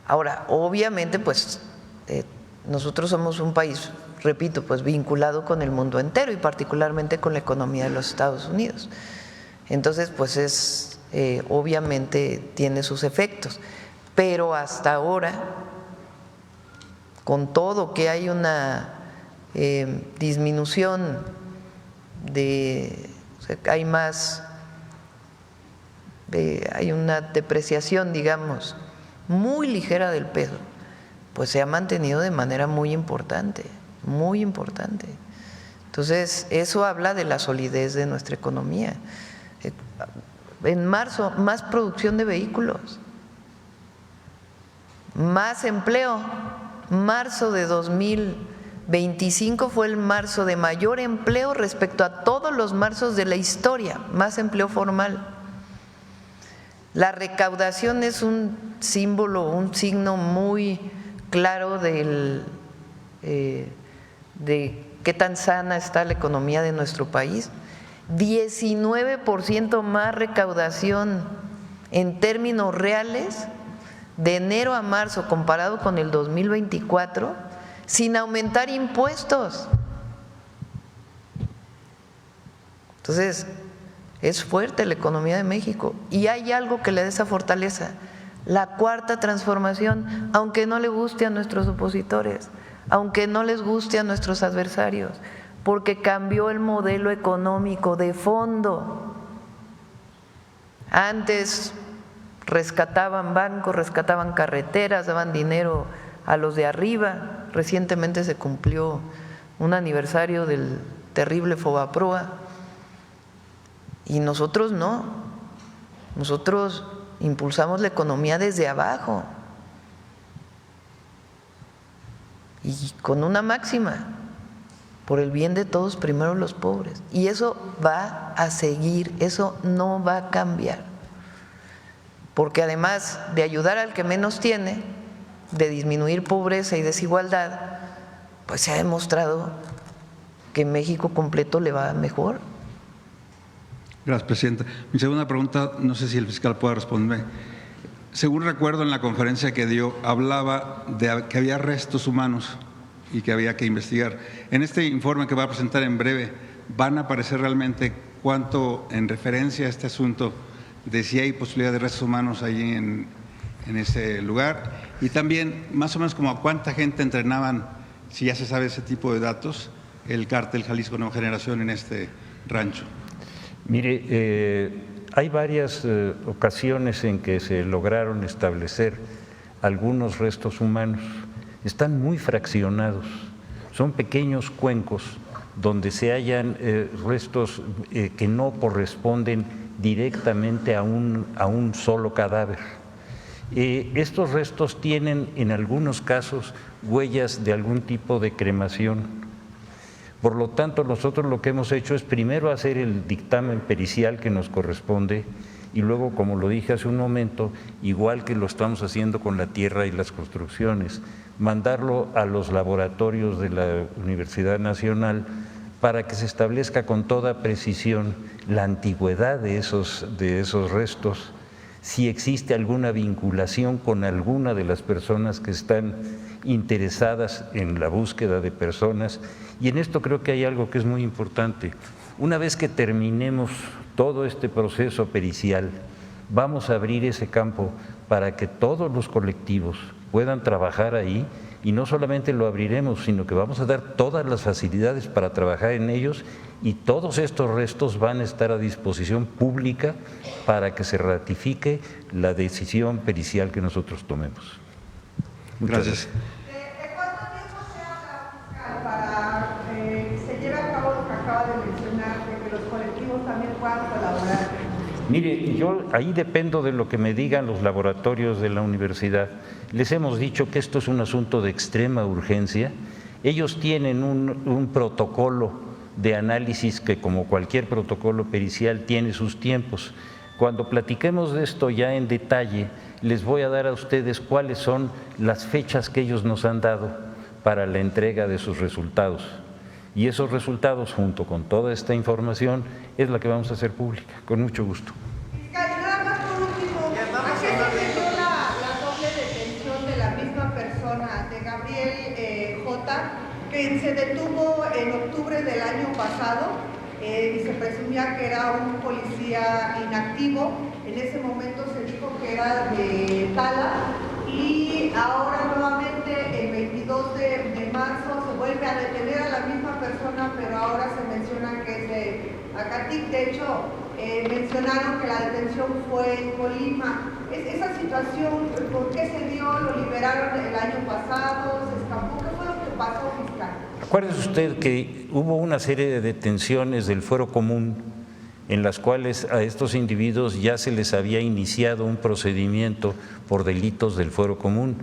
Ahora, obviamente, pues nosotros somos un país, repito, pues vinculado con el mundo entero y particularmente con la economía de los Estados Unidos. Entonces, pues obviamente tiene sus efectos, pero hasta ahora, con todo que hay una disminución hay una depreciación, digamos, muy ligera del peso, pues se ha mantenido de manera muy importante, muy importante. Entonces, eso habla de la solidez de nuestra economía. En marzo, más producción de vehículos, más empleo. Marzo de 2025 fue el marzo de mayor empleo respecto a todos los marzos de la historia, más empleo formal. La recaudación es un símbolo, un signo muy claro de qué tan sana está la economía de nuestro país. 19% más recaudación en términos reales de enero a marzo comparado con el 2024, sin aumentar impuestos. Entonces, es fuerte la economía de México y hay algo que le da esa fortaleza, la cuarta transformación, aunque no le guste a nuestros opositores, aunque no les guste a nuestros adversarios, porque cambió el modelo económico de fondo. Antes rescataban bancos, rescataban carreteras, daban dinero a los de arriba. Recientemente se cumplió un aniversario del terrible Fobaproa y nosotros no, nosotros impulsamos la economía desde abajo y con una máxima: por el bien de todos, primero los pobres. Y eso va a seguir, eso no va a cambiar. Porque además de ayudar al que menos tiene, de disminuir pobreza y desigualdad, pues se ha demostrado que México completo le va mejor. Gracias, Presidenta. Mi segunda pregunta, no sé si el fiscal pueda responderme. Según recuerdo en la conferencia que dio, hablaba de que había restos humanos y que había que investigar. En este informe que va a presentar en breve, ¿van a aparecer realmente cuánto en referencia a este asunto de si hay posibilidad de restos humanos allí en ese lugar? Y también, más o menos, como a cuánta gente entrenaban, si ya se sabe ese tipo de datos, el cártel Jalisco Nueva Generación en este rancho. Mire, hay varias ocasiones en que se lograron establecer algunos restos humanos. Están muy fraccionados, son pequeños cuencos donde se hallan restos que no corresponden directamente a un solo cadáver. Estos restos tienen en algunos casos huellas de algún tipo de cremación. Por lo tanto, nosotros lo que hemos hecho es primero hacer el dictamen pericial que nos corresponde y luego, como lo dije hace un momento, igual que lo estamos haciendo con la tierra y las construcciones, mandarlo a los laboratorios de la Universidad Nacional para que se establezca con toda precisión la antigüedad de esos restos, si existe alguna vinculación con alguna de las personas que están interesadas en la búsqueda de personas. Y en esto creo que hay algo que es muy importante. Una vez que terminemos todo este proceso pericial, vamos a abrir ese campo para que todos los colectivos puedan trabajar ahí, y no solamente lo abriremos, sino que vamos a dar todas las facilidades para trabajar en ellos, y todos estos restos van a estar a disposición pública para que se ratifique la decisión pericial que nosotros tomemos. Muchas gracias. ¿De cuánto tiempo se habla, fiscal, para que se lleve a cabo lo que acaba de mencionar, de que los colectivos también puedan colaborar? Mire, yo ahí dependo de lo que me digan los laboratorios de la universidad. Les hemos dicho que esto es un asunto de extrema urgencia. Ellos tienen un protocolo de análisis que, como cualquier protocolo pericial, tiene sus tiempos. Cuando platiquemos de esto ya en detalle, les voy a dar a ustedes cuáles son las fechas que ellos nos han dado para la entrega de sus resultados. Y esos resultados, junto con toda esta información, es la que vamos a hacer pública, con mucho gusto. Fiscal, nada más por último, ¿a qué se debió la doble detención de la misma persona, de Gabriel J., que se detuvo en octubre del año pasado y se presumía que era un policía inactivo? En ese momento se dijo que era de Tala, y ahora nuevamente el 22 de marzo se vuelve a detener a la misma persona, pero ahora se menciona que es de Acatic. De hecho, mencionaron que la detención fue en Colima. Esa situación, ¿por qué se dio? ¿Lo liberaron el año pasado? ¿Se escapó? ¿Qué fue lo que pasó, fiscal? Acuérdese usted que hubo una serie de detenciones del Fuero Común en las cuales a estos individuos ya se les había iniciado un procedimiento por delitos del Fuero Común.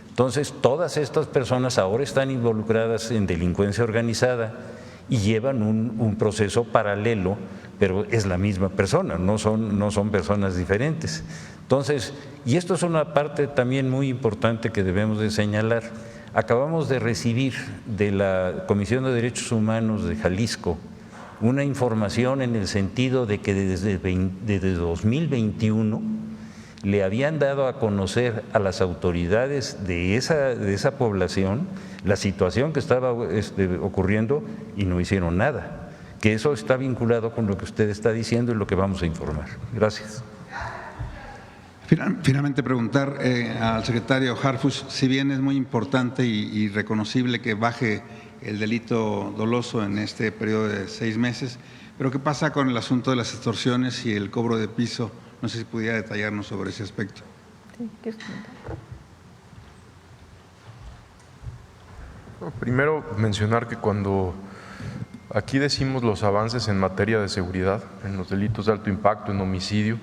Entonces, todas estas personas ahora están involucradas en delincuencia organizada y llevan un proceso paralelo, pero es la misma persona, no son personas diferentes. Entonces, y esto es una parte también muy importante que debemos de señalar. Acabamos de recibir de la Comisión de Derechos Humanos de Jalisco una información en el sentido de que desde 2021 le habían dado a conocer a las autoridades de esa población la situación que estaba ocurriendo y no hicieron nada, que eso está vinculado con lo que usted está diciendo y lo que vamos a informar. Gracias. Finalmente preguntar al secretario Harfuch, si bien es muy importante y reconocible que baje el delito doloso en este periodo de 6 meses, pero ¿qué pasa con el asunto de las extorsiones y el cobro de piso? No sé si pudiera detallarnos sobre ese aspecto. Primero, mencionar que cuando aquí decimos los avances en materia de seguridad, en los delitos de alto impacto, en homicidio,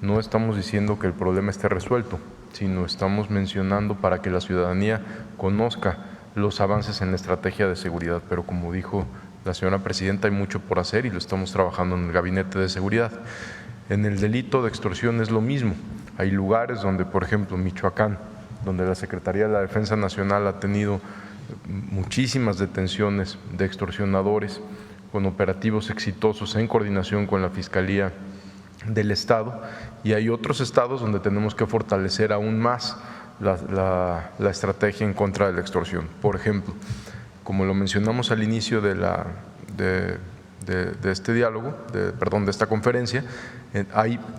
no estamos diciendo que el problema esté resuelto, sino estamos mencionando para que la ciudadanía conozca los avances en la estrategia de seguridad. Pero como dijo la señora presidenta, hay mucho por hacer y lo estamos trabajando en el Gabinete de Seguridad. En el delito de extorsión es lo mismo. Hay lugares donde, por ejemplo, Michoacán, donde la Secretaría de la Defensa Nacional ha tenido muchísimas detenciones de extorsionadores con operativos exitosos en coordinación con la Fiscalía del Estado, y hay otros estados donde tenemos que fortalecer aún más la estrategia en contra de la extorsión. Por ejemplo, como lo mencionamos al inicio de este diálogo, de esta conferencia,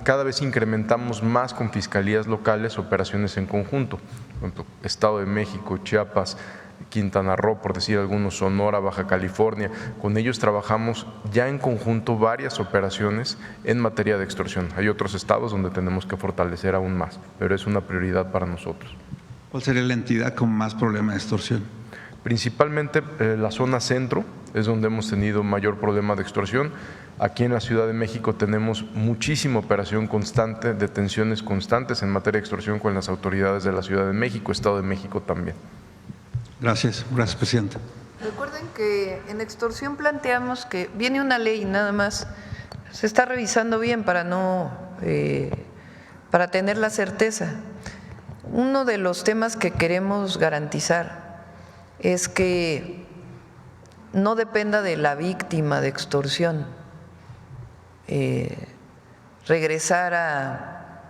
cada vez incrementamos más con fiscalías locales operaciones en conjunto. Por ejemplo, Estado de México, Chiapas, Quintana Roo, por decir algunos, Sonora, Baja California. Con ellos trabajamos ya en conjunto varias operaciones en materia de extorsión. Hay otros estados donde tenemos que fortalecer aún más, pero es una prioridad para nosotros. ¿Cuál sería la entidad con más problema de extorsión? Principalmente la zona centro es donde hemos tenido mayor problema de extorsión. Aquí en la Ciudad de México tenemos muchísima operación constante, detenciones constantes en materia de extorsión con las autoridades de la Ciudad de México, Estado de México también. Gracias, presidenta. Recuerden que en extorsión planteamos que viene una ley nada más, se está revisando bien para tener la certeza. Uno de los temas que queremos garantizar es que no dependa de la víctima de extorsión regresar a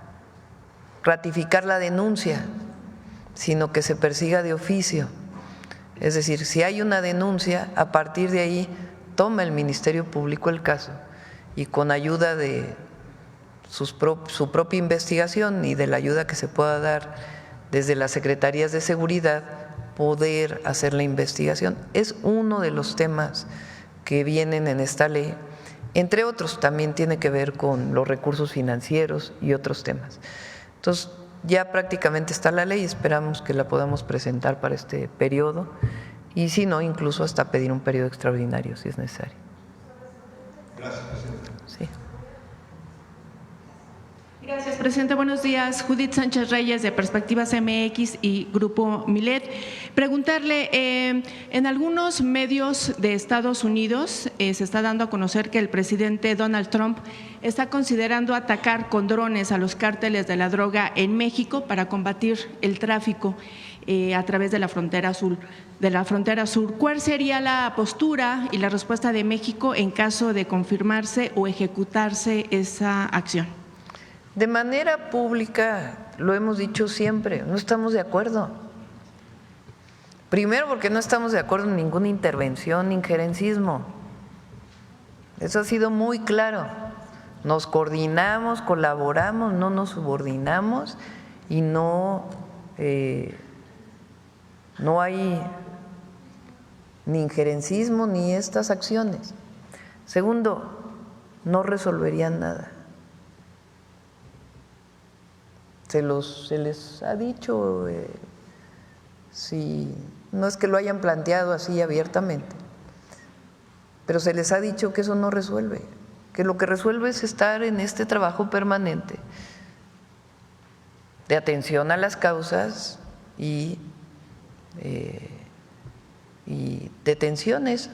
ratificar la denuncia, sino que se persiga de oficio. Es decir, si hay una denuncia, a partir de ahí toma el Ministerio Público el caso y con ayuda de su propia investigación y de la ayuda que se pueda dar desde las Secretarías de Seguridad, poder hacer la investigación. Es uno de los temas que vienen en esta ley, entre otros también tiene que ver con los recursos financieros y otros temas. Entonces, ya prácticamente está la ley, esperamos que la podamos presentar para este periodo y si no, incluso hasta pedir un periodo extraordinario si es necesario. Gracias, presidente. Sí. Gracias, presidente. Buenos días. Judith Sánchez Reyes, de Perspectivas MX y Grupo Milet. Preguntarle, en algunos medios de Estados Unidos se está dando a conocer que el presidente Donald Trump está considerando atacar con drones a los cárteles de la droga en México para combatir el tráfico a través de la frontera sur. ¿Cuál sería la postura y la respuesta de México en caso de confirmarse o ejecutarse esa acción? De manera pública, lo hemos dicho siempre, no estamos de acuerdo. Primero porque no estamos de acuerdo en ninguna intervención, injerencismo. Eso ha sido muy claro. Nos coordinamos, colaboramos, no nos subordinamos y no hay ni injerencismo ni estas acciones. Segundo, no resolverían nada. Se les ha dicho, si no es que lo hayan planteado así abiertamente, pero se les ha dicho que eso no resuelve, que lo que resuelve es estar en este trabajo permanente de atención a las causas y detenciones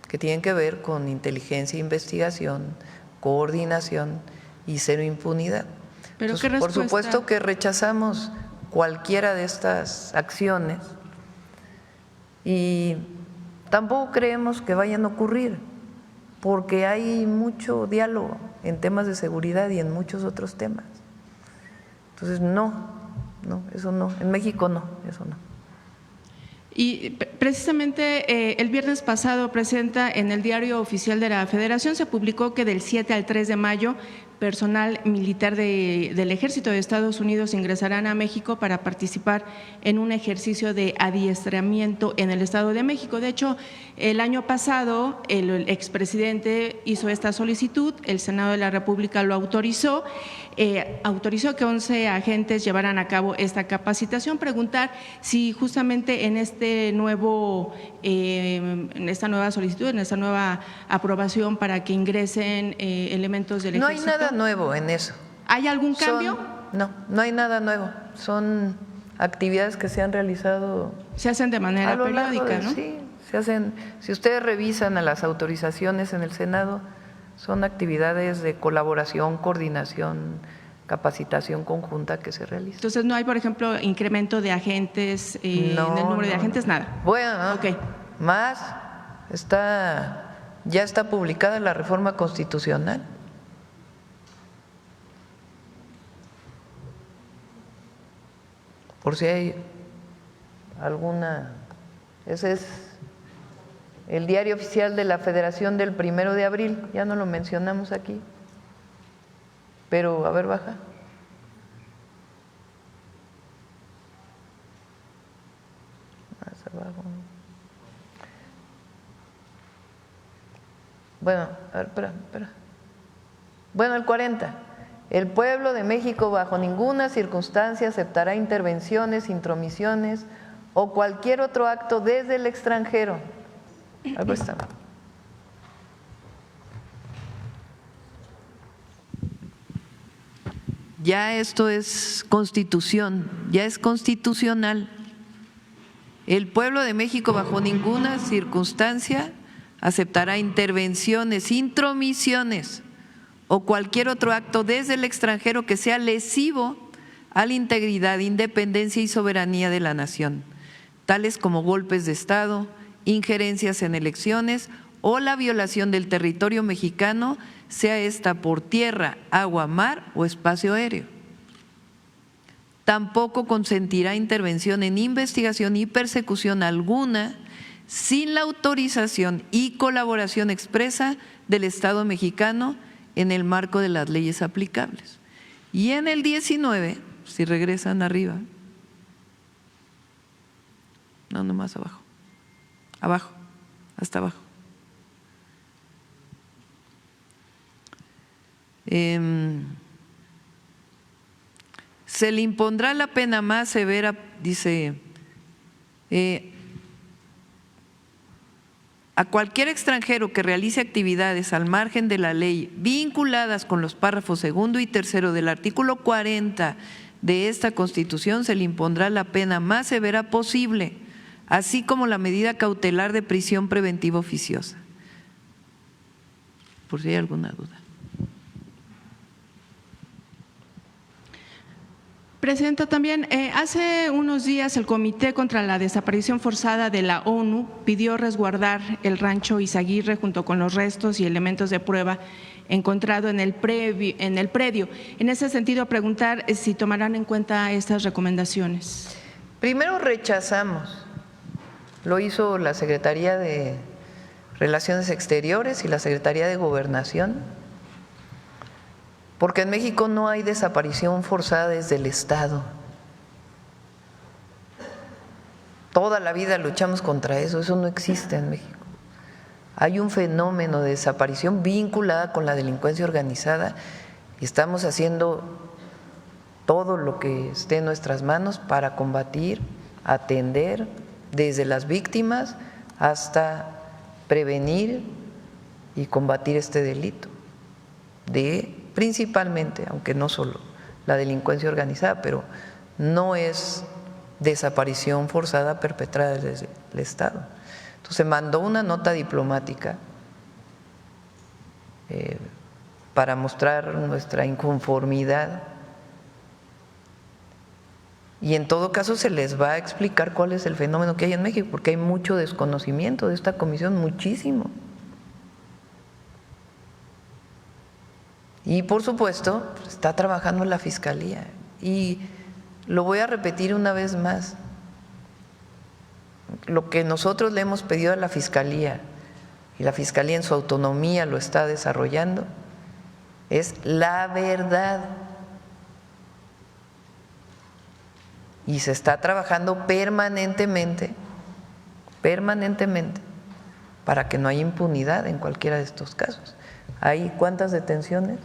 que tienen que ver con inteligencia, investigación, coordinación y cero impunidad. ¿Pero entonces, por supuesto que rechazamos cualquiera de estas acciones y tampoco creemos que vayan a ocurrir porque hay mucho diálogo en temas de seguridad y en muchos otros temas. Entonces, eso no, en México no, eso no. Y precisamente el viernes pasado, presidenta, en el Diario Oficial de la Federación se publicó que del 7 al 3 de mayo personal militar del Ejército de Estados Unidos ingresarán a México para participar en un ejercicio de adiestramiento en el Estado de México. De hecho, el año pasado el expresidente hizo esta solicitud, el Senado de la República lo autorizó que 11 agentes llevaran a cabo esta capacitación. Preguntar si justamente en esta nueva solicitud, en esta nueva aprobación para que ingresen elementos del Ejército. No hay nada nuevo en eso. ¿Hay algún cambio? No hay nada nuevo. Son actividades que se han realizado. Se hacen de manera periódica, ¿no? Sí, se hacen. Si ustedes revisan a las autorizaciones en el Senado, son actividades de colaboración, coordinación, capacitación conjunta que se realiza. Entonces, ¿no hay, por ejemplo, incremento de agentes, en el número de agentes? Nada. Bueno, okay. Más, ya está publicada la reforma constitucional. Por si hay alguna, ese es el Diario Oficial de la Federación del 1 de abril, ya no lo mencionamos aquí, pero a ver, baja. Más abajo. Bueno, a ver, espera. Bueno, el 40. El pueblo de México bajo ninguna circunstancia aceptará intervenciones, intromisiones o cualquier otro acto desde el extranjero. Algo está mal. Ya esto es constitución, ya es constitucional. El pueblo de México bajo ninguna circunstancia aceptará intervenciones, intromisiones o cualquier otro acto desde el extranjero que sea lesivo a la integridad, independencia y soberanía de la nación, tales como golpes de Estado, injerencias en elecciones o la violación del territorio mexicano, sea esta por tierra, agua, mar o espacio aéreo. Tampoco consentirá intervención en investigación y persecución alguna sin la autorización y colaboración expresa del Estado mexicano en el marco de las leyes aplicables. Y en el 19, si regresan arriba, no, nomás abajo, abajo, hasta abajo. Se le impondrá la pena más severa, dice, a cualquier extranjero que realice actividades al margen de la ley vinculadas con los párrafos segundo y tercero del artículo 40 de esta Constitución, se le impondrá la pena más severa posible, así como la medida cautelar de prisión preventiva oficiosa. Por si hay alguna duda. Presidenta, también hace unos días el Comité contra la Desaparición Forzada de la ONU pidió resguardar el rancho Izaguirre junto con los restos y elementos de prueba encontrado en el predio. En ese sentido, preguntar si tomarán en cuenta estas recomendaciones. Primero rechazamos, lo hizo la Secretaría de Relaciones Exteriores y la Secretaría de Gobernación, porque en México no hay desaparición forzada desde el Estado. Toda la vida luchamos contra eso, eso no existe en México. Hay un fenómeno de desaparición vinculada con la delincuencia organizada y estamos haciendo todo lo que esté en nuestras manos para combatir, atender desde las víctimas hasta prevenir y combatir este delito principalmente, aunque no solo la delincuencia organizada, pero no es desaparición forzada perpetrada desde el Estado. Entonces se mandó una nota diplomática para mostrar nuestra inconformidad y en todo caso se les va a explicar cuál es el fenómeno que hay en México, porque hay mucho desconocimiento de esta comisión, muchísimo. Y por supuesto, está trabajando la Fiscalía. Y lo voy a repetir una vez más. Lo que nosotros le hemos pedido a la Fiscalía, y la Fiscalía en su autonomía lo está desarrollando, es la verdad. Y se está trabajando permanentemente, para que no haya impunidad en cualquiera de estos casos. ¿Hay cuántas detenciones?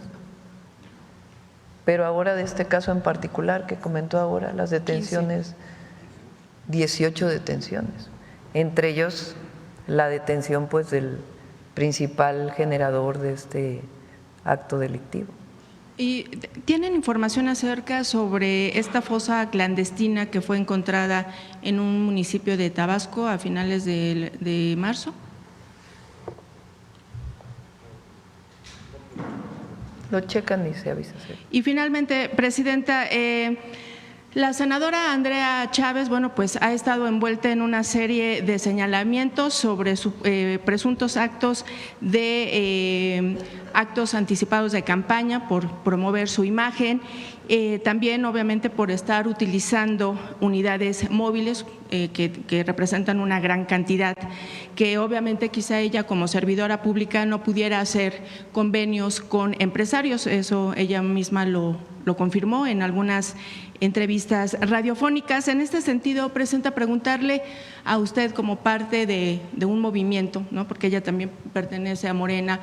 Pero ahora de este caso en particular que comentó ahora, las detenciones, 18 detenciones, entre ellos la detención pues del principal generador de este acto delictivo. ¿Y tienen información acerca sobre esta fosa clandestina que fue encontrada en un municipio de Tabasco a finales de marzo? Lo checan y se avisa. Y finalmente, Presidenta, la senadora Andrea Chávez, bueno, pues ha estado envuelta en una serie de señalamientos sobre presuntos actos actos anticipados de campaña por promover su imagen, también obviamente por estar utilizando unidades móviles que representan una gran cantidad, que obviamente quizá ella como servidora pública no pudiera hacer convenios con empresarios, eso ella misma lo confirmó en algunas entrevistas radiofónicas. En este sentido, Presidenta, preguntarle a usted como parte de un movimiento, ¿no?, porque ella también pertenece a Morena,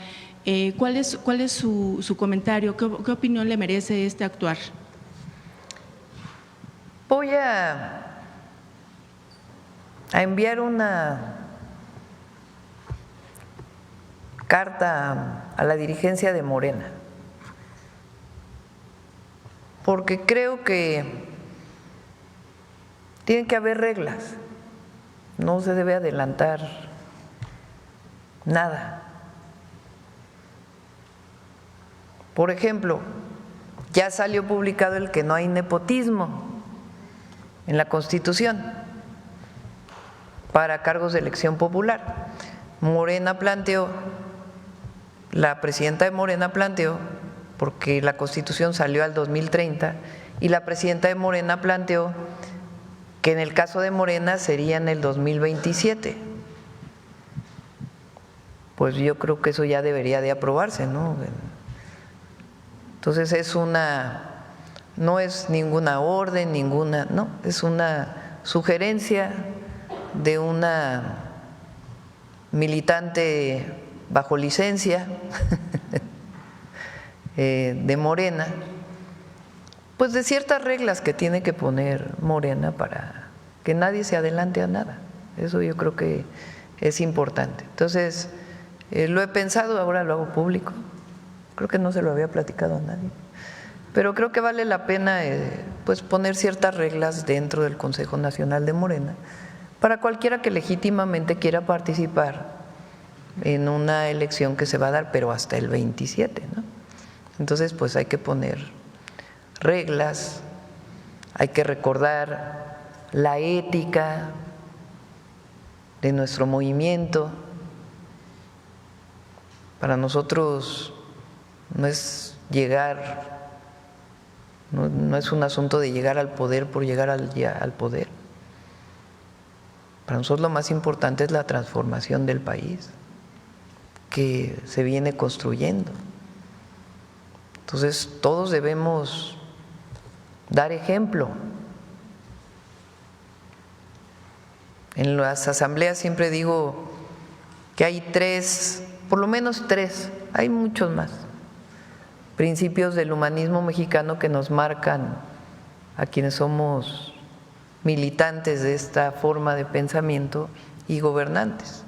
¿cuál es su comentario? ¿Qué opinión le merece este actuar? Voy a a enviar una carta a la dirigencia de Morena, porque creo que tienen que haber reglas, no se debe adelantar nada. Por ejemplo, ya salió publicado el que no hay nepotismo en la Constitución para cargos de elección popular. Morena planteó, la presidenta de Morena planteó, porque la Constitución salió al 2030, y la presidenta de Morena planteó que en el caso de Morena sería en el 2027. Pues yo creo que eso ya debería de aprobarse, ¿no? Entonces no es ninguna orden, no, es una sugerencia de una militante bajo licencia de Morena, pues de ciertas reglas que tiene que poner Morena para que nadie se adelante a nada. Eso yo creo que es importante. Entonces, lo he pensado, ahora lo hago público. Creo que no se lo había platicado a nadie, pero creo que vale la pena pues poner ciertas reglas dentro del Consejo Nacional de Morena para cualquiera que legítimamente quiera participar en una elección que se va a dar, pero hasta el 27, ¿no? Entonces, pues hay que poner reglas, hay que recordar la ética de nuestro movimiento. Para nosotros no es llegar, no es un asunto de llegar al poder por llegar al poder. Para nosotros lo más importante es la transformación del país que se viene construyendo. Entonces todos debemos dar ejemplo. En las asambleas siempre digo que hay por lo menos tres, hay muchos más principios del humanismo mexicano que nos marcan a quienes somos militantes de esta forma de pensamiento y gobernantes.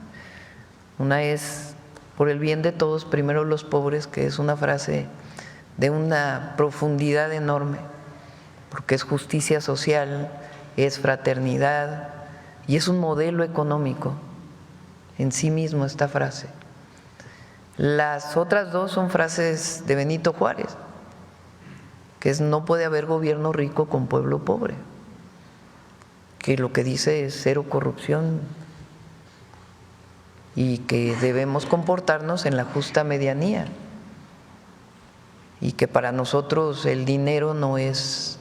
Una es por el bien de todos, primero los pobres, que es una frase de una profundidad enorme, porque es justicia social, es fraternidad y es un modelo económico en sí mismo esta frase. Las otras dos son frases de Benito Juárez, que es: no puede haber gobierno rico con pueblo pobre, que lo que dice es cero corrupción y que debemos comportarnos en la justa medianía, y que para nosotros el dinero no es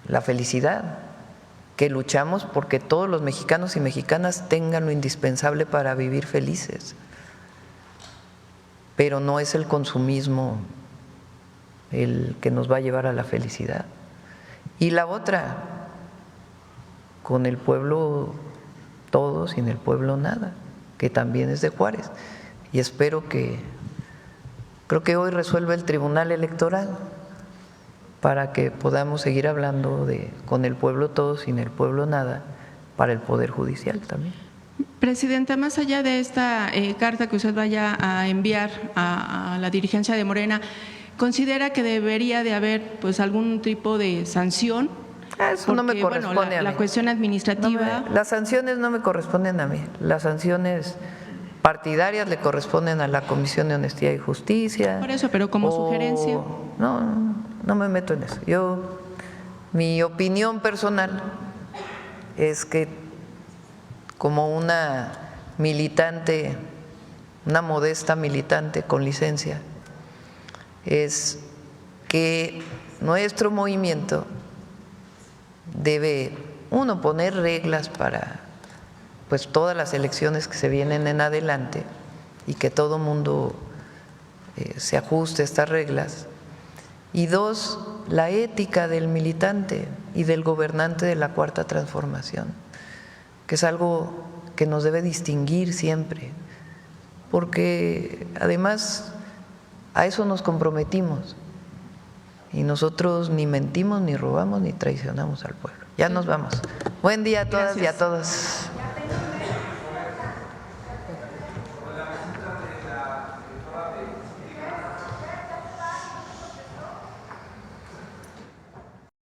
la felicidad, que luchamos porque todos los mexicanos y mexicanas tengan lo indispensable para vivir felices, pero no es el consumismo el que nos va a llevar a la felicidad. Y la otra, con el pueblo todo, sin el pueblo nada, que también es de Juárez. Y creo que hoy resuelve el Tribunal Electoral para que podamos seguir hablando de con el pueblo todo, sin el pueblo nada, para el Poder Judicial también. Presidenta, más allá de esta carta que usted vaya a enviar a la dirigencia de Morena, ¿considera que debería de haber pues algún tipo de sanción? Eso porque, no me corresponde a mí. La cuestión administrativa… las sanciones no me corresponden a mí. Las sanciones partidarias le corresponden a la Comisión de Honestidad y Justicia. Por eso, pero como sugerencia… No me meto en eso. Mi opinión personal es que como una militante, una modesta militante con licencia, es que nuestro movimiento debe, uno, poner reglas para pues todas las elecciones que se vienen en adelante y que todo mundo se ajuste a estas reglas, y dos, la ética del militante y del gobernante de la Cuarta Transformación, que es algo que nos debe distinguir siempre, porque además a eso nos comprometimos y nosotros ni mentimos, ni robamos, ni traicionamos al pueblo. Ya nos vamos. Buen día a todas y a Gracias. todos.